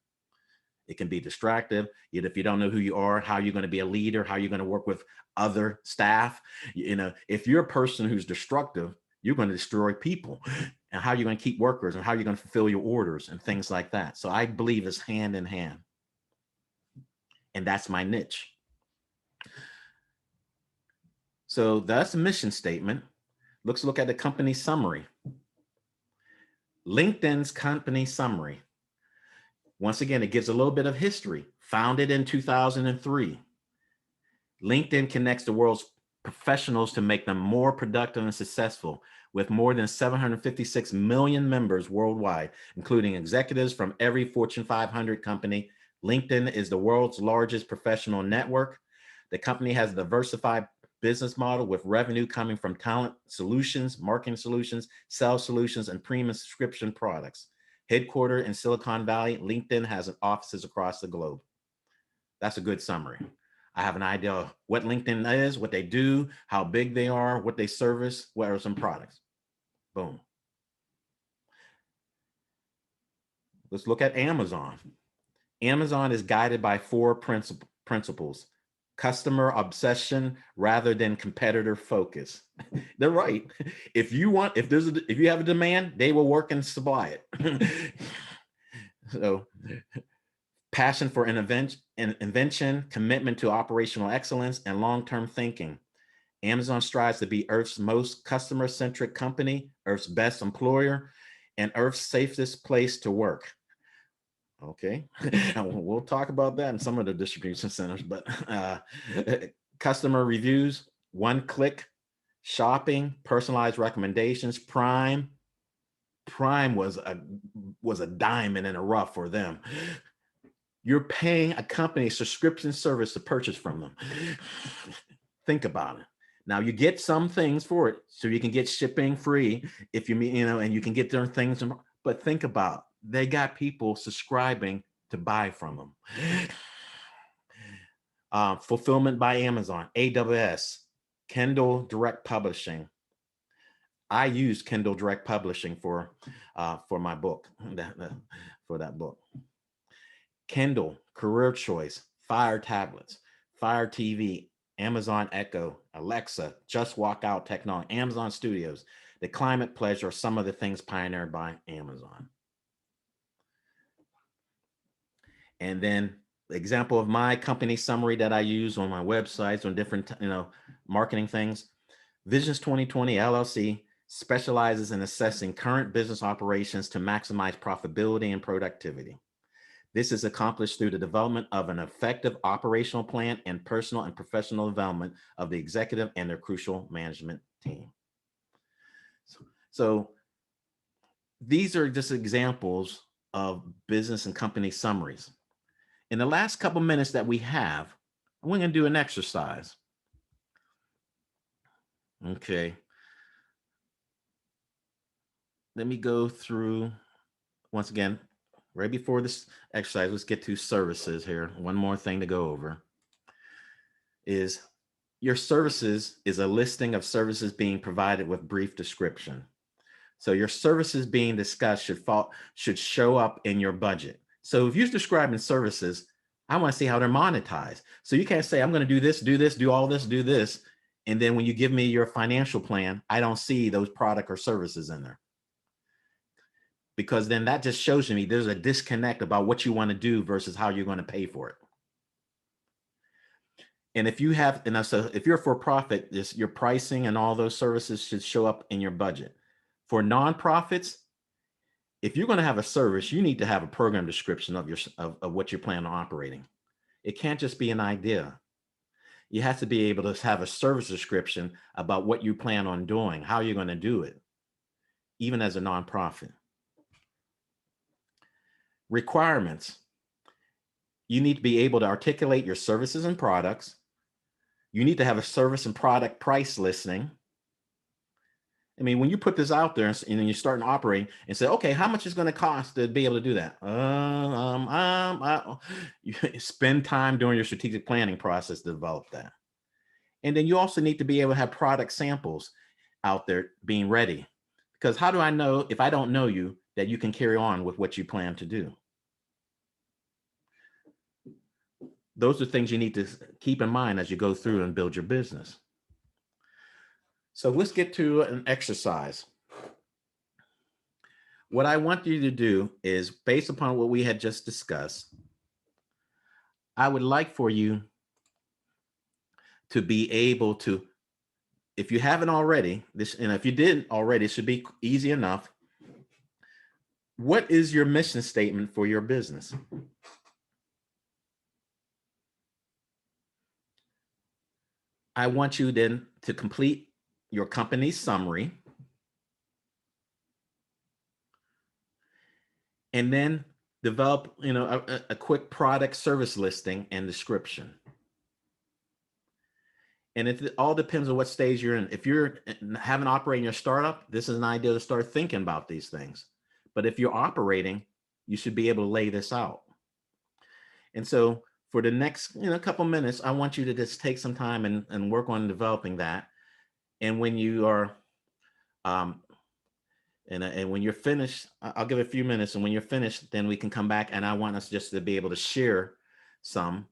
It can be distractive. If you don't know who you are, how you're going to be a leader, how you're going to work with other staff. If you're a person who's destructive, you're going to destroy people. And how you're going to keep workers and how you're going to fulfill your orders and things like that. So I believe it's hand in hand. And that's my niche. So that's the mission statement. Let's look at the company summary. LinkedIn's company summary. Once again, it gives a little bit of history. Founded in 2003. LinkedIn connects the world's professionals to make them more productive and successful, with more than 756 million members worldwide, including executives from every Fortune 500 company. LinkedIn is the world's largest professional network. The company has a diversified business model with revenue coming from talent solutions, marketing solutions, sales solutions, and premium subscription products. Headquartered in Silicon Valley, LinkedIn has offices across the globe. That's a good summary. I have an idea of what LinkedIn is, what they do, how big they are, what they service, what are some products. Boom. Let's look at Amazon. Amazon is guided by 4 principles. Customer obsession rather than competitor focus. They're right. If you have a demand, they will work and supply it. So passion for invention, commitment to operational excellence, and long-term thinking. Amazon strives to be Earth's most customer-centric company, Earth's best employer, and Earth's safest place to work. Okay, we'll talk about that in some of the distribution centers, but customer reviews, one-click shopping, personalized recommendations. Prime was a diamond in the rough for them. You're paying a company subscription service to purchase from them. Think about it. Now you get some things for it, so you can get shipping free if and you can get their things. But think about, they got people subscribing to buy from them. Fulfillment by Amazon, AWS, Kindle Direct Publishing, I use Kindle Direct Publishing for my book, for that book. Kindle, Career Choice, Fire Tablets, Fire TV, Amazon Echo, Alexa, Just Walk Out Technology, Amazon Studios, the Climate Pledge are some of the things pioneered by Amazon. And then the example of my company summary that I use on my websites, on different, marketing things. Visions 2020 LLC specializes in assessing current business operations to maximize profitability and productivity. This is accomplished through the development of an effective operational plan and personal and professional development of the executive and their crucial management team. So these are just examples of business and company summaries. In the last couple minutes that we have, we're going to do an exercise. Okay. Let me go through once again, right before this exercise. Let's get to services here. One more thing to go over is your services is a listing of services being provided with brief description. So your services being discussed should show up in your budget. So if you're describing services, I want to see how they're monetized. So you can't say, I'm going to do this, do all this, do this. And then when you give me your financial plan, I don't see those product or services in there. Because then that just shows me there's a disconnect about what you want to do versus how you're going to pay for it. And if you have, and so if you're for profit, your pricing and all those services should show up in your budget. For nonprofits, if you're going to have a service, you need to have a program description of what you plan on operating. It can't just be an idea. You have to be able to have a service description about what you plan on doing, how you're going to do it, even as a nonprofit. Requirements. You need to be able to articulate your services and products. You need to have a service and product price listing. I mean, when you put this out there and you start operating and say, okay, how much is going to cost to be able to do that? You spend time during your strategic planning process to develop that. And then you also need to be able to have product samples out there being ready. Because how do I know, if I don't know you, that you can carry on with what you plan to do? Those are things you need to keep in mind as you go through and build your business. So let's get to an exercise. What I want you to do is, based upon what we had just discussed, I would like for you to be able to, if you haven't already, and if you didn't already, it should be easy enough. What is your mission statement for your business? I want you then to complete your company summary and then develop, a quick product service listing and description. And it all depends on what stage you're in. If you're having operating your startup, this is an idea to start thinking about these things. But if you're operating, you should be able to lay this out. And so for the next couple minutes, I want you to just take some time and work on developing that. And when you are and when you're finished, I'll give a few minutes, and when you're finished, then we can come back, and I want us just to be able to share some,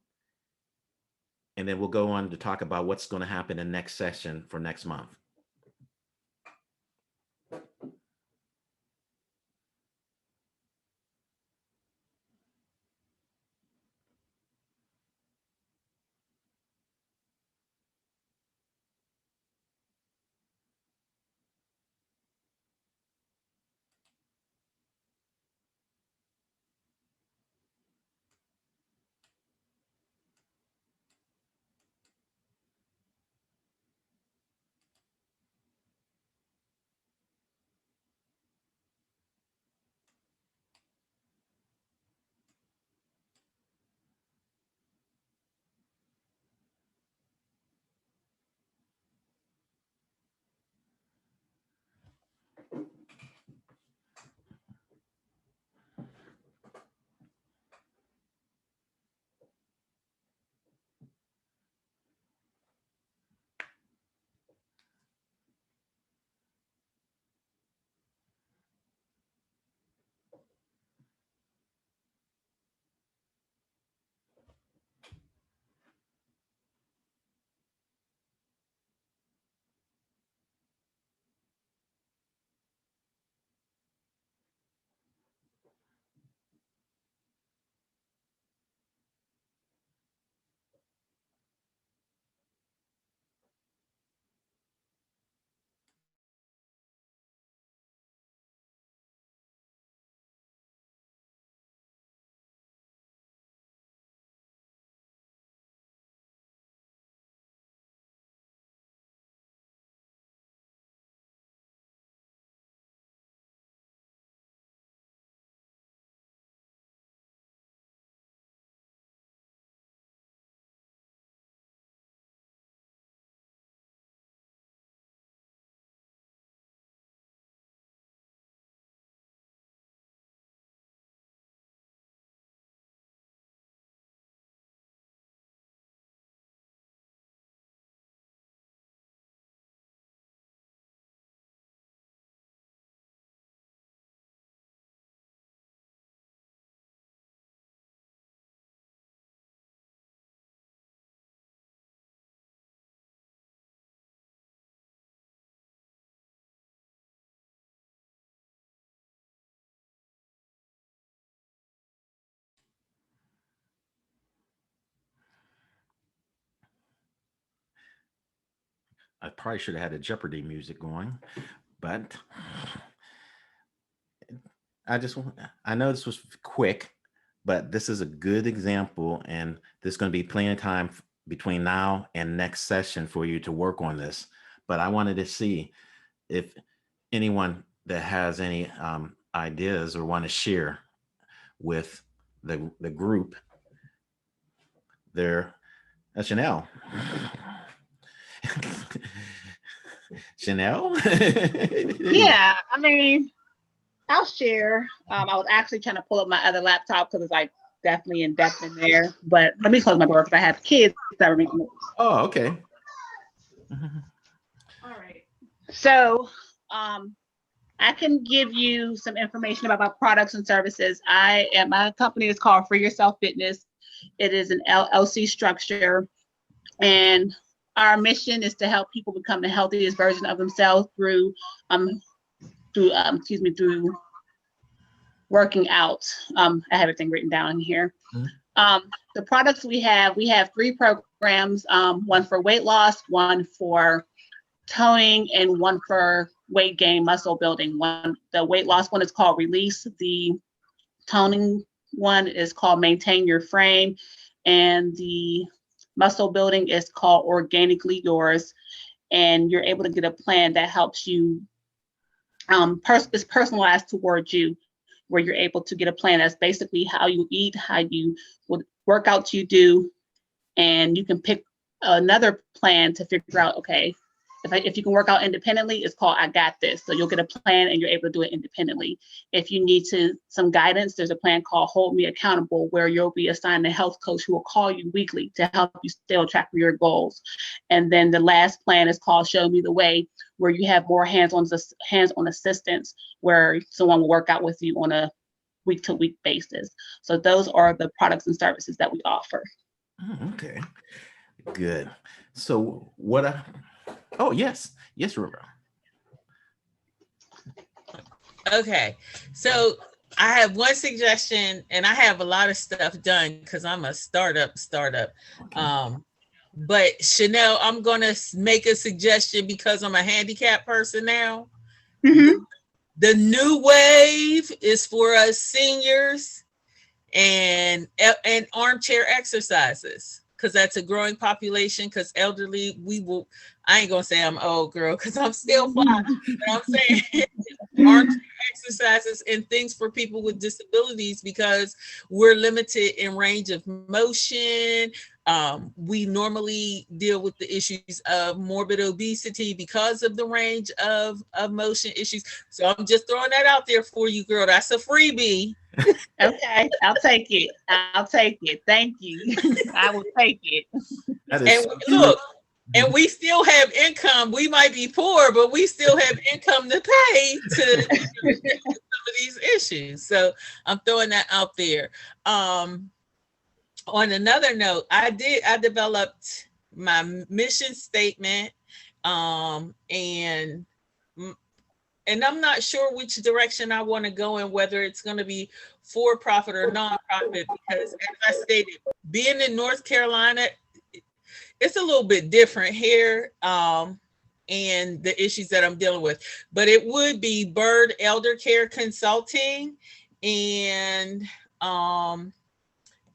and then we'll go on to talk about what's going to happen in next session for next month. I probably should have had a Jeopardy music going, but I just I know this was quick, but this is a good example, and there's going to be plenty of time between now and next session for you to work on this. But I wanted to see if anyone that has any ideas or want to share with the group there. Chanel. Chanel? Yeah, I mean, I'll share. I was actually trying to pull up my other laptop because it's like definitely in depth in there. But let me close my door because I have kids that are making noise. Oh, okay. All right. So I can give you some information about my products and services. My company is called Free Yourself Fitness. It is an LLC structure, and our mission is to help people become the healthiest version of themselves through working out. I have everything written down here. The products we have 3 programs, one for weight loss, one for toning, and one for weight gain, muscle building. The weight loss one is called Release. The toning one is called Maintain Your Frame. And the muscle building is called Organically Yours. And you're able to get a plan that helps you, is personalized towards you, where you're able to get a plan that's basically how you eat, what workouts you do, and you can pick another plan to figure out, okay, if you can work out independently, it's called I Got This. So you'll get a plan and you're able to do it independently. If you need some guidance, there's a plan called Hold Me Accountable, where you'll be assigned a health coach who will call you weekly to help you stay on track for your goals. And then the last plan is called Show Me the Way, where you have more hands-on assistance, where someone will work out with you on a week-to-week basis. So those are the products and services that we offer. Okay, good. So oh, yes, River. Okay, so I have one suggestion, and I have a lot of stuff done because I'm a startup. Okay. But Chanel, I'm gonna make a suggestion because I'm a handicapped person now. Mm-hmm. The new wave is for us seniors and armchair exercises, because that's a growing population. Because elderly, I ain't gonna say I'm old, girl, because I'm still fly, but I'm saying armchair exercises and things for people with disabilities, because we're limited in range of motion. We normally deal with the issues of morbid obesity because of the range of motion issues. So I'm just throwing that out there for you, girl. That's a freebie. Okay, I'll take it. Thank you. I will take it. And look, and we still have income. We might be poor, but we still have income to pay to some of these issues. So I'm throwing that out there. On another note, I developed my mission statement, and I'm not sure which direction I want to go in, whether it's going to be for-profit or non-profit, because as I stated, being in North Carolina, it's a little bit different here, and the issues that I'm dealing with. But it would be Bird Elder Care Consulting, and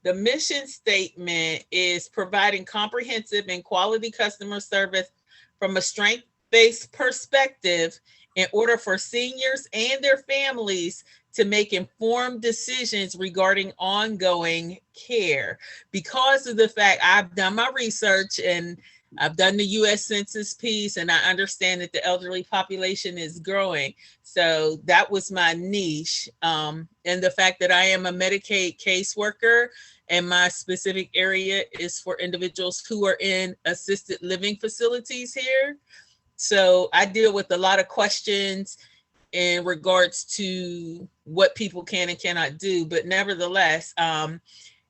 the mission statement is providing comprehensive and quality customer service from a strength-based perspective in order for seniors and their families to make informed decisions regarding ongoing care. Because of the fact I've done my research and I've done the U.S. Census piece, and I understand that the elderly population is growing. So that was my niche. And the fact that I am a Medicaid caseworker, and my specific area is for individuals who are in assisted living facilities here. So I deal with a lot of questions in regards to what people can and cannot do. But nevertheless,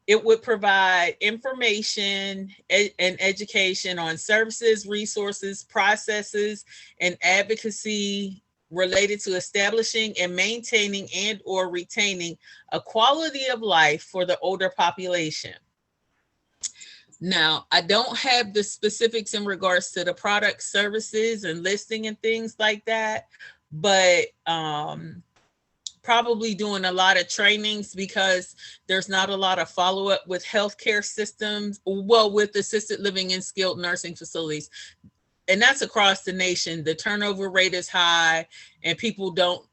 it would provide information and education on services, resources, processes, and advocacy related to establishing and maintaining and or retaining a quality of life for the older population. Now, I don't have the specifics in regards to the product, services, and listing and things like that, but probably doing a lot of trainings because there's not a lot of follow-up with healthcare systems, well, with assisted living and skilled nursing facilities. And that's across the nation. The turnover rate is high, and people don't,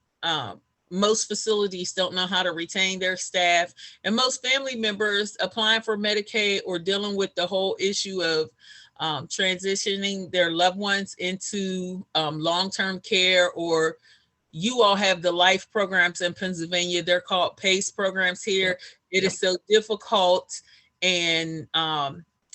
most facilities don't know how to retain their staff. And most family members applying for Medicaid or dealing with the whole issue of transitioning their loved ones into long-term care, or you all have the life programs in Pennsylvania. They're called PACE programs here. It is so difficult, and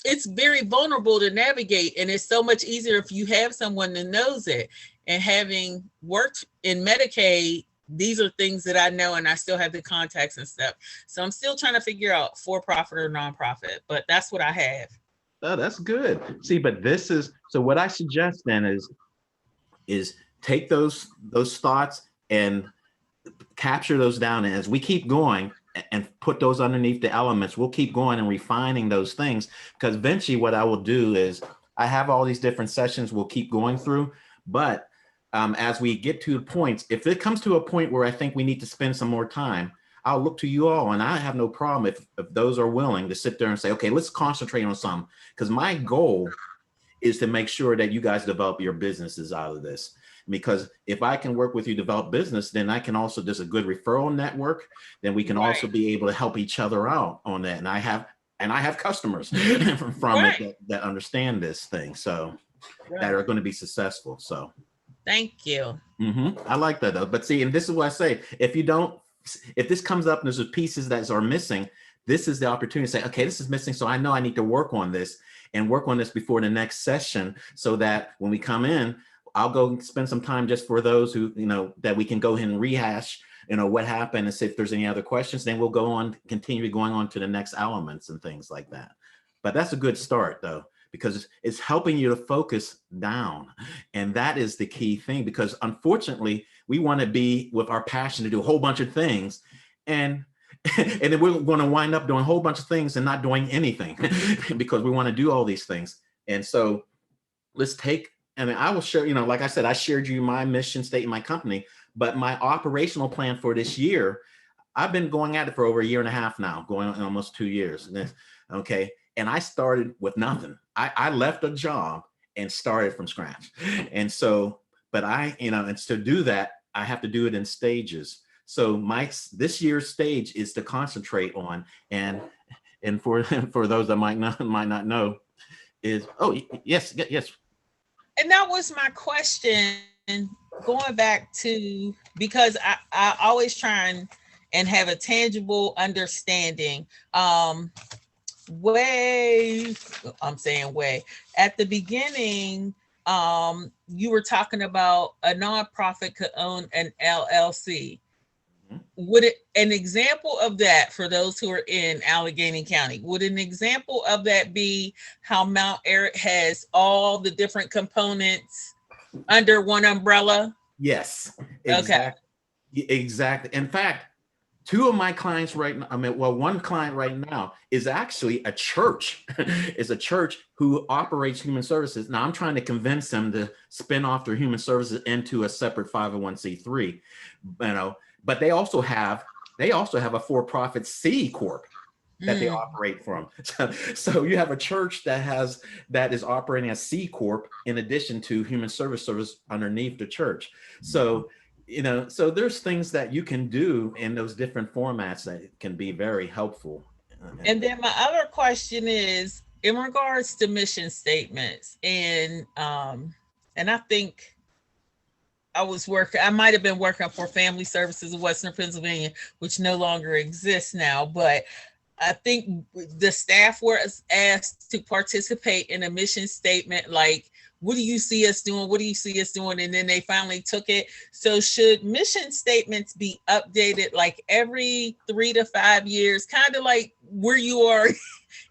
it's very vulnerable to navigate. And it's so much easier if you have someone that knows it. And having worked in Medicaid, these are things that I know, and I still have the contacts and stuff. So I'm still trying to figure out for-profit or nonprofit, but that's what I have. Oh, that's good. See, but this is, so what I suggest then is take those thoughts and capture those down. And as we keep going and put those underneath the elements, we'll keep going and refining those things. Because eventually what I will do is I have all these different sessions we'll keep going through, but as we get to the points, if it comes to a point where I think we need to spend some more time, I'll look to you all, and I have no problem if those are willing to sit there and say, okay, let's concentrate on some, because my goal is to make sure that you guys develop your businesses out of this. Because if I can work with you, develop business, then I can also, there's a good referral network, then we can also be able to help each other out on that. And I have customers from it that understand this thing. So that are going to be successful. So thank you. I like that though. But see, and this is what I say, if this comes up and there's pieces that are missing, this is the opportunity to say, okay, this is missing. So I know I need to work on this before the next session, so that when we come in, I'll go spend some time just for those who, that we can go ahead and rehash, what happened, and see if there's any other questions. Then we'll go on, continue going on to the next elements and things like that. But that's a good start though, because it's helping you to focus down. And that is the key thing, because unfortunately, we want to be with our passion to do a whole bunch of things. And then we're going to wind up doing a whole bunch of things and not doing anything because we want to do all these things. And so let's take, and I will share, like I said, I shared you my mission statement, my company, but my operational plan for this year, I've been going at it for over a year and a half now, going on almost 2 years. Okay. And I started with nothing. I left a job and started from scratch. And so, but and to do that, I have to do it in stages. So this year's stage is to concentrate on, and for those that might not know, is, oh, yes. And that was my question, going back to, because I always try and have a tangible understanding. Way at the beginning, you were talking about a nonprofit could own an LLC. Would an example of that, for those who are in Allegheny County, would an example of that be how Mount Airy has all the different components under one umbrella? Yes, exactly. Okay. Exactly. In fact, two of my clients right now, one client right now is actually a church, is a church who operates human services. Now I'm trying to convince them to spin off their human services into a separate 501c3, but they also have a for-profit C Corp that they operate from. So you have a church that is operating as C Corp in addition to human service underneath the church. So so there's things that you can do in those different formats that can be very helpful. And then my other question is in regards to mission statements, and I think I might have been working for Family Services of Western Pennsylvania, which no longer exists now, but I think the staff was asked to participate in a mission statement, like, what do you see us doing? What do you see us doing? And then they finally took it. So should mission statements be updated like every 3 to 5 years, kind of like where you are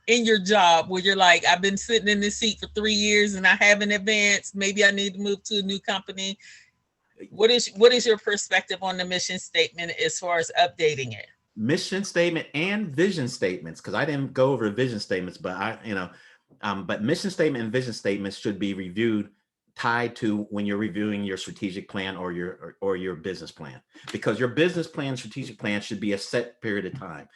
in your job, where you're like, I've been sitting in this seat for 3 years and I haven't advanced. Maybe I need to move to a new company. What is your perspective on the mission statement as far as updating it? Mission statement and vision statements, because I didn't go over vision statements, but But mission statement and vision statements should be reviewed tied to when you're reviewing your strategic plan or your business plan, because your business plan, strategic plan should be a set period of time.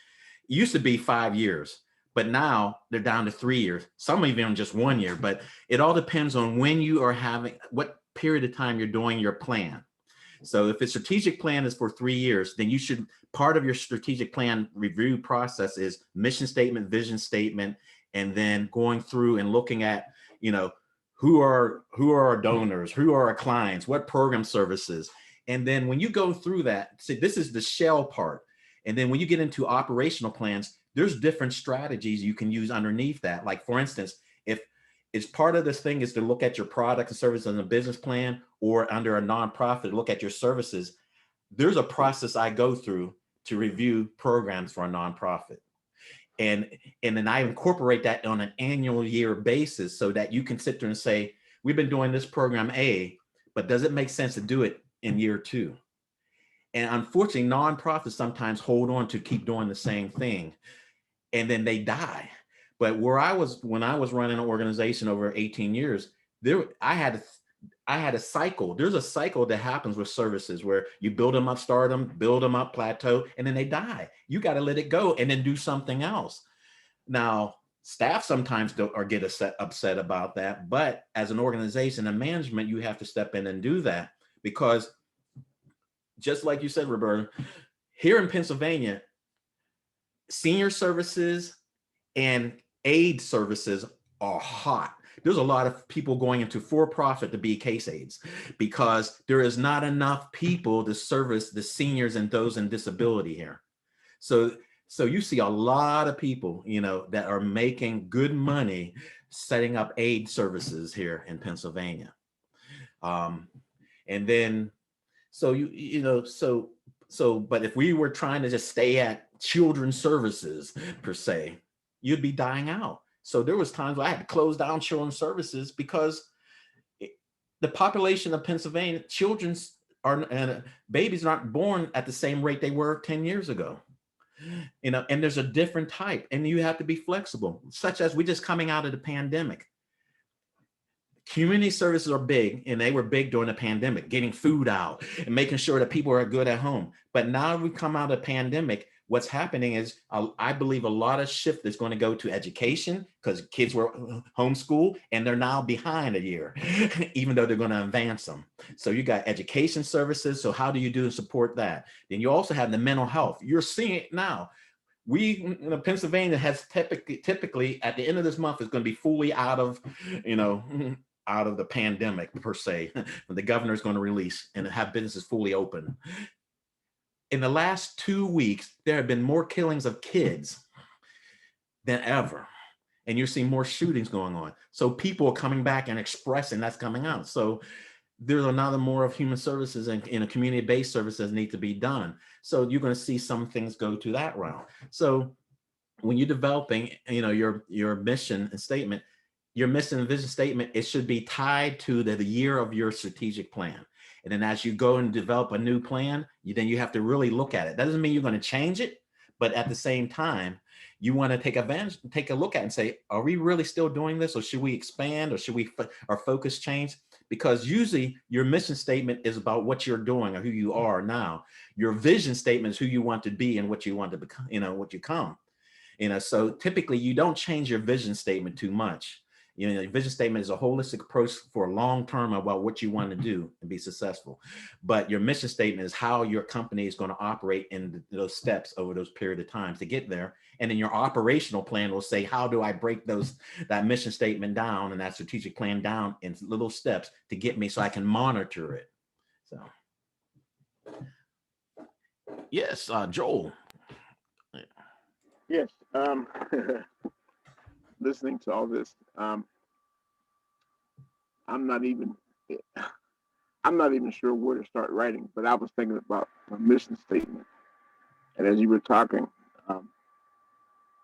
It used to be 5 years, but now they're down to 3 years, some even just 1 year. But it all depends on when you are having, what period of time you're doing your plan. So if a strategic plan is for 3 years, then you should, part of your strategic plan review process is mission statement, vision statement, and then going through and looking at, you know, who are our donors, who are our clients, what program services. And then when you go through that, see, this is the shell part. And then when you get into operational plans, there's different strategies you can use underneath that. Like for instance, if it's part of this thing is to look at your product and services in a business plan, or under a nonprofit, look at your services. There's a process I go through to review programs for a nonprofit. And then I incorporate that on an annual year basis so that you can sit there and say, we've been doing this program A, but does it make sense to do it in year 2? And unfortunately, nonprofits sometimes hold on to keep doing the same thing, and then they die. But when I was running an organization over 18 years, I had a cycle. There's a cycle that happens with services where you build them up, start them, build them up, plateau, and then they die. You got to let it go and then do something else. Now, staff sometimes get upset about that, but as an organization and management, you have to step in and do that, because just like you said, Roberta, here in Pennsylvania, senior services and aid services are hot. There's a lot of people going into for-profit to be case aides because there is not enough people to service the seniors and those in disability here. So you see a lot of people, you know, that are making good money setting up aid services here in Pennsylvania. And then, but if we were trying to just stay at children's services per se, you'd be dying out. So there was times where I had to close down children's services because the population of Pennsylvania, babies aren't born at the same rate they were 10 years ago. You know, and there's a different type, and you have to be flexible, such as we're just coming out of the pandemic. Community services are big, and they were big during the pandemic, getting food out and making sure that people are good at home. But now we come out of the pandemic, what's happening is I believe a lot of shift is going to go to education, because kids were homeschooled and they're now behind a year, even though they're going to advance them. So you got education services. So how do you do and support that? Then you also have the mental health. You're seeing it now. Pennsylvania has typically at the end of this month is going to be fully out of the pandemic per se. The governor is going to release and have businesses fully open. In the last 2 weeks, there have been more killings of kids than ever. And you're seeing more shootings going on. So people are coming back and expressing that's coming out. So there's another more of human services and community-based services need to be done. So you're going to see some things go to that route. So when you're developing, your mission and statement, your mission and vision statement, it should be tied to the year of your strategic plan. And then as you go and develop a new plan, then you have to really look at it. That doesn't mean you're going to change it, but at the same time, you want to take a look at it and say, are we really still doing this? Or should we expand, or should our focus change? Because usually your mission statement is about what you're doing or who you are now. Your vision statement is who you want to be and what you want to become, what you come. So typically you don't change your vision statement too much. Your vision statement is a holistic approach for a long term about what you want to do and be successful. But your mission statement is how your company is going to operate in those steps over those period of time to get there. And then your operational plan will say, how do I break that mission statement down and that strategic plan down in little steps to get me so I can monitor it. So, yes, Joel. Yes. Listening to all this, I'm not even sure where to start writing, but I was thinking about a mission statement. And as you were talking,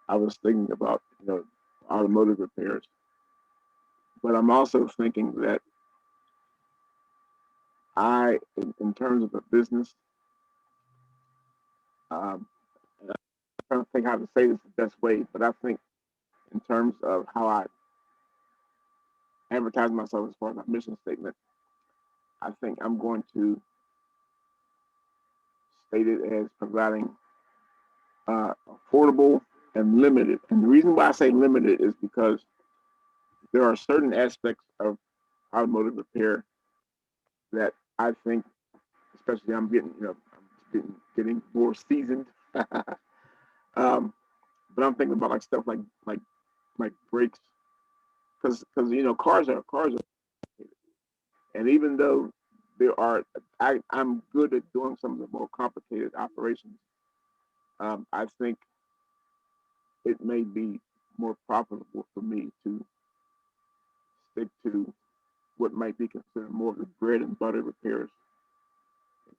I was thinking about, automotive repairs. But I'm also thinking that in terms of a business, I'm trying to think how to say this the best way, but I think in terms of how I advertising myself as far as my mission statement, I think I'm going to state it as providing affordable and limited. And the reason why I say limited is because there are certain aspects of automotive repair that I think, especially I'm getting, getting more seasoned. But I'm thinking about like stuff like brakes, because cars are, and even though I'm good at doing some of the more complicated operations, I think it may be more profitable for me to stick to what might be considered more of the bread and butter repairs.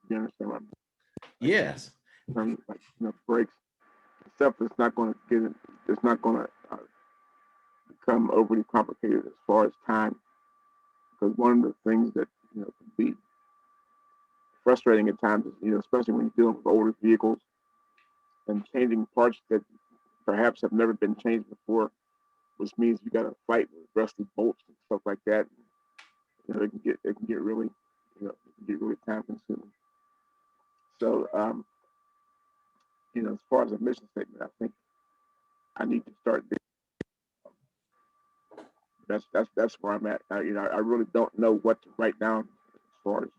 You understand what I'm saying? Yes. In terms of like brakes, stuff that's not going to it's not going to become overly complicated as far as time. Because one of the things that can be frustrating at times is especially when you're dealing with older vehicles and changing parts that perhaps have never been changed before, which means you got to fight with rusty bolts and stuff like that. It can get really time consuming. So as far as a mission statement, I think I need to start there. That's where I'm at. I really don't know what to write down as far as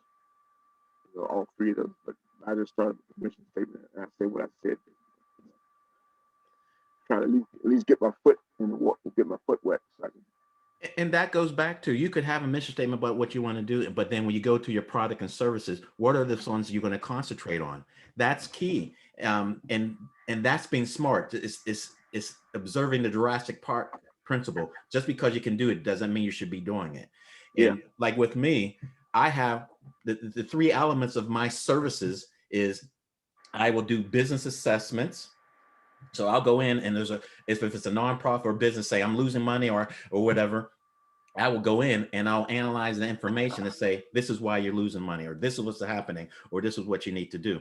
all three of those, but I just started with the mission statement and I say what I said. Try to at least get my foot in the water, get my foot wet. So and that goes back to, you could have a mission statement about what you want to do, but then when you go to your product and services, what are the ones you're going to concentrate on? That's key. And that's being smart. It's observing the Jurassic Park principle. Just because you can do it doesn't mean you should be doing it. And like with me, I have the three elements of my services is I will do business assessments. So I'll go in and if it's a nonprofit or business, say I'm losing money or whatever, I will go in and I'll analyze the information and say, this is why you're losing money, or this is what's happening, or this is what you need to do.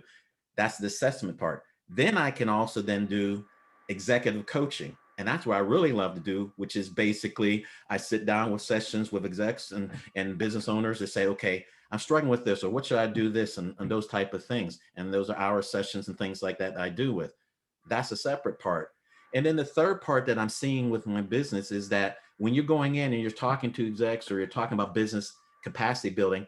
That's the assessment part. Then I can also then do executive coaching. And that's what I really love to do, which is basically I sit down with sessions with execs and business owners to say, okay, I'm struggling with this, or what should I do this, and those type of things. And those are our sessions and things like that I do with. That's a separate part. And then the third part that I'm seeing with my business is that when you're going in and you're talking to execs or you're talking about business capacity building,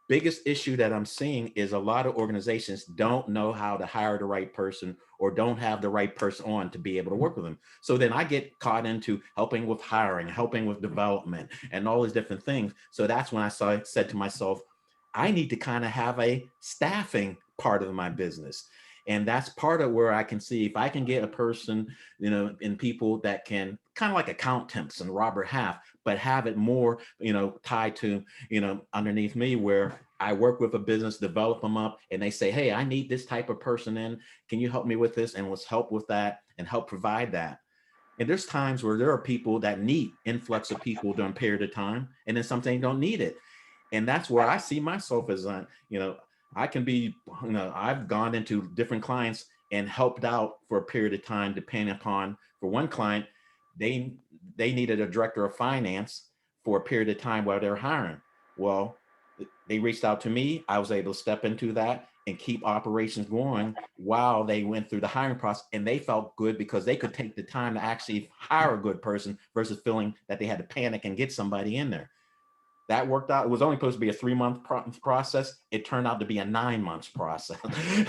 biggest issue that I'm seeing is a lot of organizations don't know how to hire the right person or don't have the right person on to be able to work with them. So then I get caught into helping with hiring, helping with development and all these different things. So that's when I said to myself, I need to kind of have a staffing part of my business. And that's part of where I can see if I can get a person, in people that can kind of like account temps and Robert Half, but have it more, tied to, underneath me, where I work with a business, develop them up, and they say, hey, I need this type of person in. Can you help me with this? And let's help with that and help provide that. And there's times where there are people that need influx of people during a period of time, and then something don't need it. And that's where I see myself as, I can be, I've gone into different clients and helped out for a period of time, depending upon, for one client, they needed a director of finance for a period of time while they're hiring. Well, they reached out to me. I was able to step into that and keep operations going while they went through the hiring process. And they felt good because they could take the time to actually hire a good person versus feeling that they had to panic and get somebody in there. That worked out. It was only supposed to be a 3-month process. It turned out to be a 9-month process.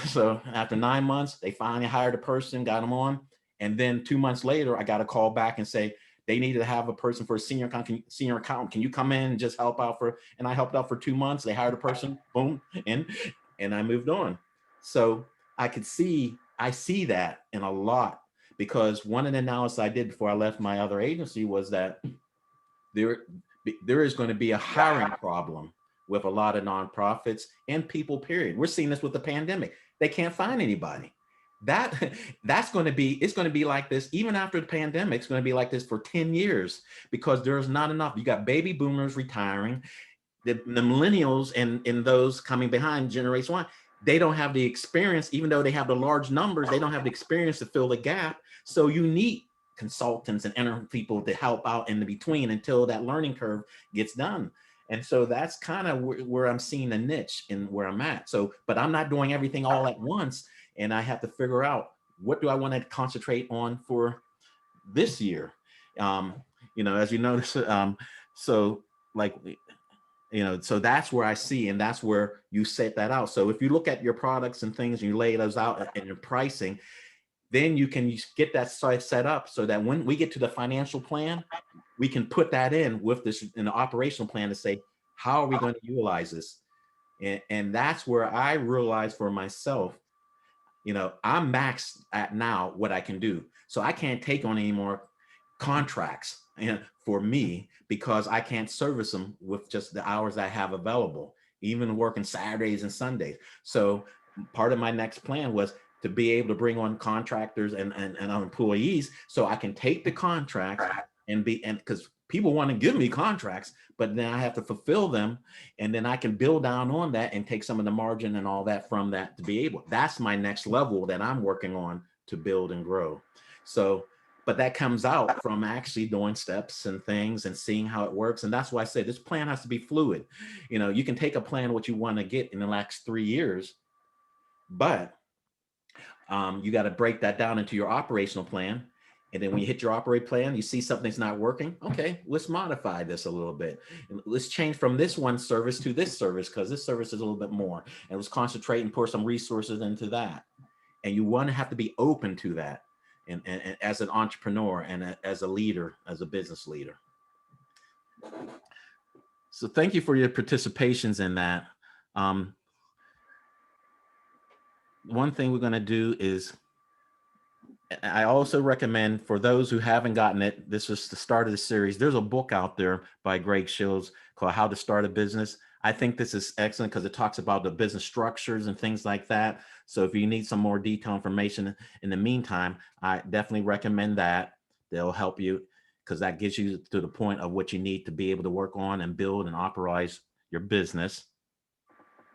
So after 9 months, they finally hired a person, got them on. And then 2 months later, I got a call back and say, they needed to have a person for a senior accountant. Can you come in and just help out and I helped out for 2 months. They hired a person, boom, and I moved on. So I see that in a lot, because one of the analysis I did before I left my other agency was that there is going to be a hiring problem with a lot of nonprofits and people, period. We're seeing this with the pandemic. They can't find anybody. It's going to be like this even after the pandemic. It's going to be like this for 10 years because there's not enough. You got baby boomers retiring, the millennials and those coming behind Generation Y. They don't have the experience, even though they have the large numbers, they don't have the experience to fill the gap. So you need consultants and interim people to help out in the between until that learning curve gets done. And so that's kind of where I'm seeing a niche in where I'm at. So, but I'm not doing everything all at once. And I have to figure out, what do I want to concentrate on for this year? As you notice, so like, so that's where I see, and that's where you set that out. So if you look at your products and things, and you lay those out and your pricing, then you can get that site set up so that when we get to the financial plan, we can put that in with this in the operational plan to say, how are we going to utilize this? And that's where I realized for myself, I'm maxed at now what I can do. So I can't take on any more contracts for me, because I can't service them with just the hours I have available, even working Saturdays and Sundays. So part of my next plan was to be able to bring on contractors and employees, so I can take the contracts and because people want to give me contracts, but then I have to fulfill them, and then I can build down on that and take some of the margin and all that from that to be able. That's my next level that I'm working on to build and grow. So, but that comes out from actually doing steps and things and seeing how it works. And that's why I say this plan has to be fluid. You can take a plan what you want to get in the next 3 years, but you got to break that down into your operational plan. And then when you hit your operating plan, you see something's not working. Okay, let's modify this a little bit. Let's change from this one service to this service, because this service is a little bit more. And let's concentrate and pour some resources into that. And you want to have to be open to that. And as an entrepreneur and as a leader, as a business leader. So thank you for your participations in that. One thing we're going to do is, I also recommend for those who haven't gotten it, this is the start of the series. There's a book out there by Greg Shields called How to Start a Business. I think this is excellent because it talks about the business structures and things like that. So if you need some more detailed information in the meantime, I definitely recommend that. They'll help you, because that gets you to the point of what you need to be able to work on and build and operate your business.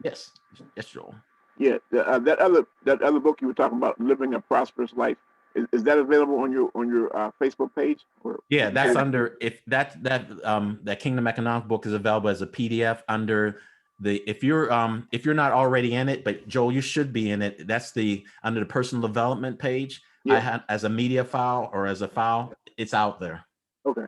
Yes, Joel. Yeah, that other book you were talking about, Living a Prosperous Life, is that available on your Facebook page? Yeah, that's under, if that Kingdom Economics book is available as a PDF under the, if you're not already in it, but Joel, you should be in it. That's under the personal development page. Yeah. I had as a media file or as a file, it's out there. Okay.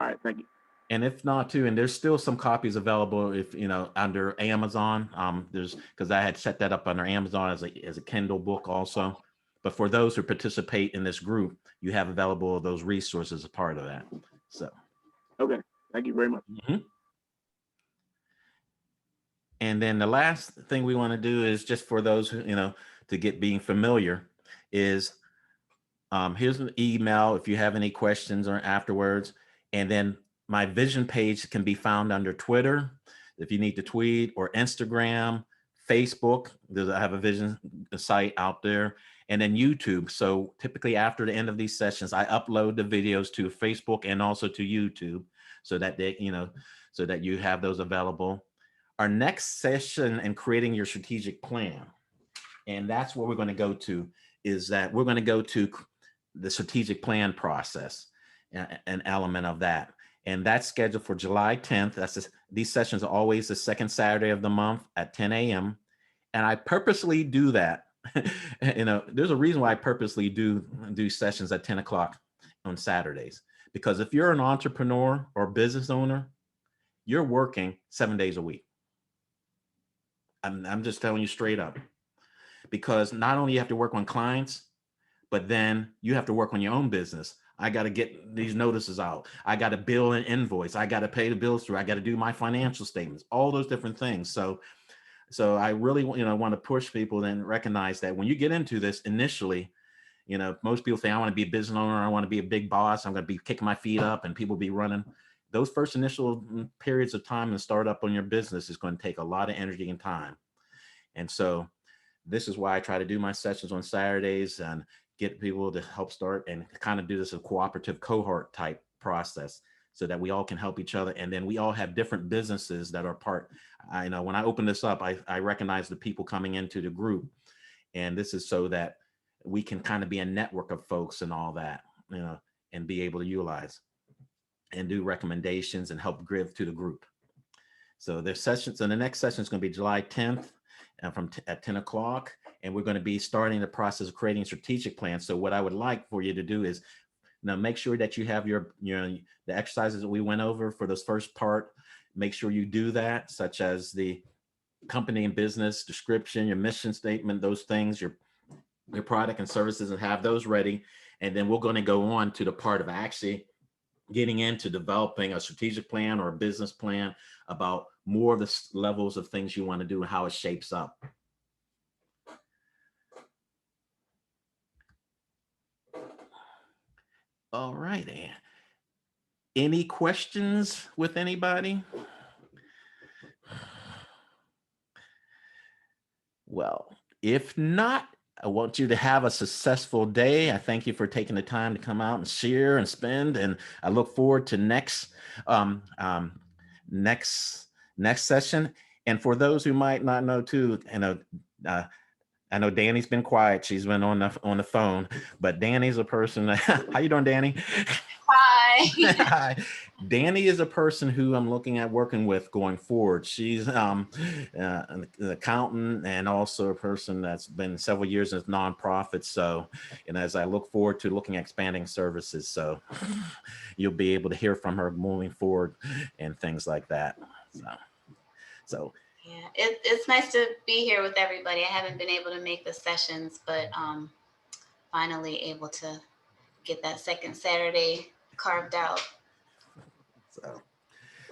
All right, thank you. And if not too, and there's still some copies available if under Amazon. Because I had set that up under Amazon as a Kindle book also. But for those who participate in this group, you have available those resources as part of that. So. Okay, thank you very much. Mm-hmm. And then the last thing we want to do is just for those who, to get being familiar is, here's an email if you have any questions or afterwards. And then my vision page can be found under Twitter if you need to tweet, or Instagram, Facebook. I have a vision site out there, and then YouTube. So typically after the end of these sessions, I upload the videos to Facebook and also to YouTube, so that so that you have those available. Our next session in creating your strategic plan, and that's where we're going to go to, is that we're going to go to the strategic plan process, an element of that. And that's scheduled for July 10th. These sessions are always the second Saturday of the month at 10 a.m. And I purposely do that. There's a reason why I purposely do sessions at 10 o'clock on Saturdays. Because if you're an entrepreneur or business owner, you're working 7 days a week. I'm just telling you straight up. Because not only you have to work on clients, but then you have to work on your own business. I got to get these notices out. I got to bill an invoice. I got to pay the bills through. I got to do my financial statements, all those different things. So I really, want to push people and recognize that when you get into this initially, most people say, I want to be a business owner. I want to be a big boss. I'm going to be kicking my feet up and people be running. Those first initial periods of time and start up on your business is going to take a lot of energy and time. And so this is why I try to do my sessions on Saturdays and get people to help start and kind of do this a cooperative cohort type process so that we all can help each other. And then we all have different businesses that are part. I know when I open this up, I recognize the people coming into the group. And this is so that we can kind of be a network of folks and all that. and be able to utilize and do recommendations and help give to the group. So there's sessions, and the next session is going to be July 10th and at 10 o'clock. And we're going to be starting the process of creating strategic plans. So what I would like for you to do is make sure that you have the exercises that we went over for this first part. Make sure you do that, such as the company and business description, your mission statement, those things, your product and services, and have those ready. And then we're going to go on to the part of actually getting into developing a strategic plan or a business plan about more of the levels of things you want to do and how it shapes up. All right, Ann. Any questions with anybody? Well, if not, I want you to have a successful day. I thank you for taking the time to come out and share and spend, and I look forward to next session. And for those who might not know too, I know Danny's been quiet. She's been on the phone, but Danny's a person. How you doing, Danny? Hi. Hi. Danny is a person who I'm looking at working with going forward. She's an accountant and also a person that's been several years in nonprofits. So, and as I look forward to looking at expanding services, so you'll be able to hear from her moving forward and things like that. So. Yeah, it's nice to be here with everybody. I haven't been able to make the sessions, but finally able to get that second Saturday carved out.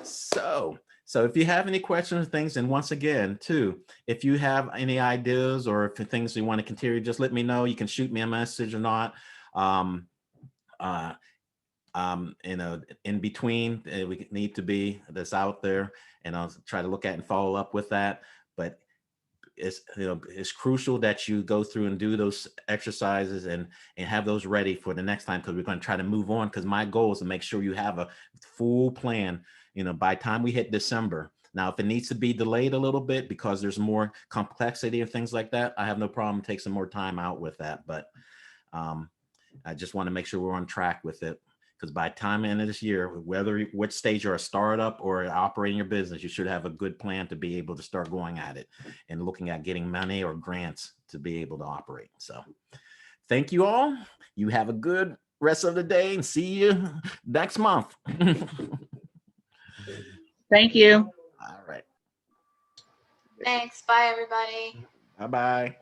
So if you have any questions or things, and once again, too, if you have any ideas or if things you want to continue, just let me know. You can shoot me a message or not. In between, we need to be that's out there, and I'll try to look at and follow up with that. But it's crucial that you go through and do those exercises and have those ready for the next time, because we're going to try to move on, because my goal is to make sure you have a full plan, by the time we hit December. Now, if it needs to be delayed a little bit because there's more complexity and things like that, I have no problem taking some more time out with that. But I just want to make sure we're on track with it, because by the time end of this year, which stage you're a startup or operating your business, you should have a good plan to be able to start going at it and looking at getting money or grants to be able to operate. So thank you all. You have a good rest of the day, and see you next month. Thank you. All right. Thanks. Bye, everybody. Bye-bye.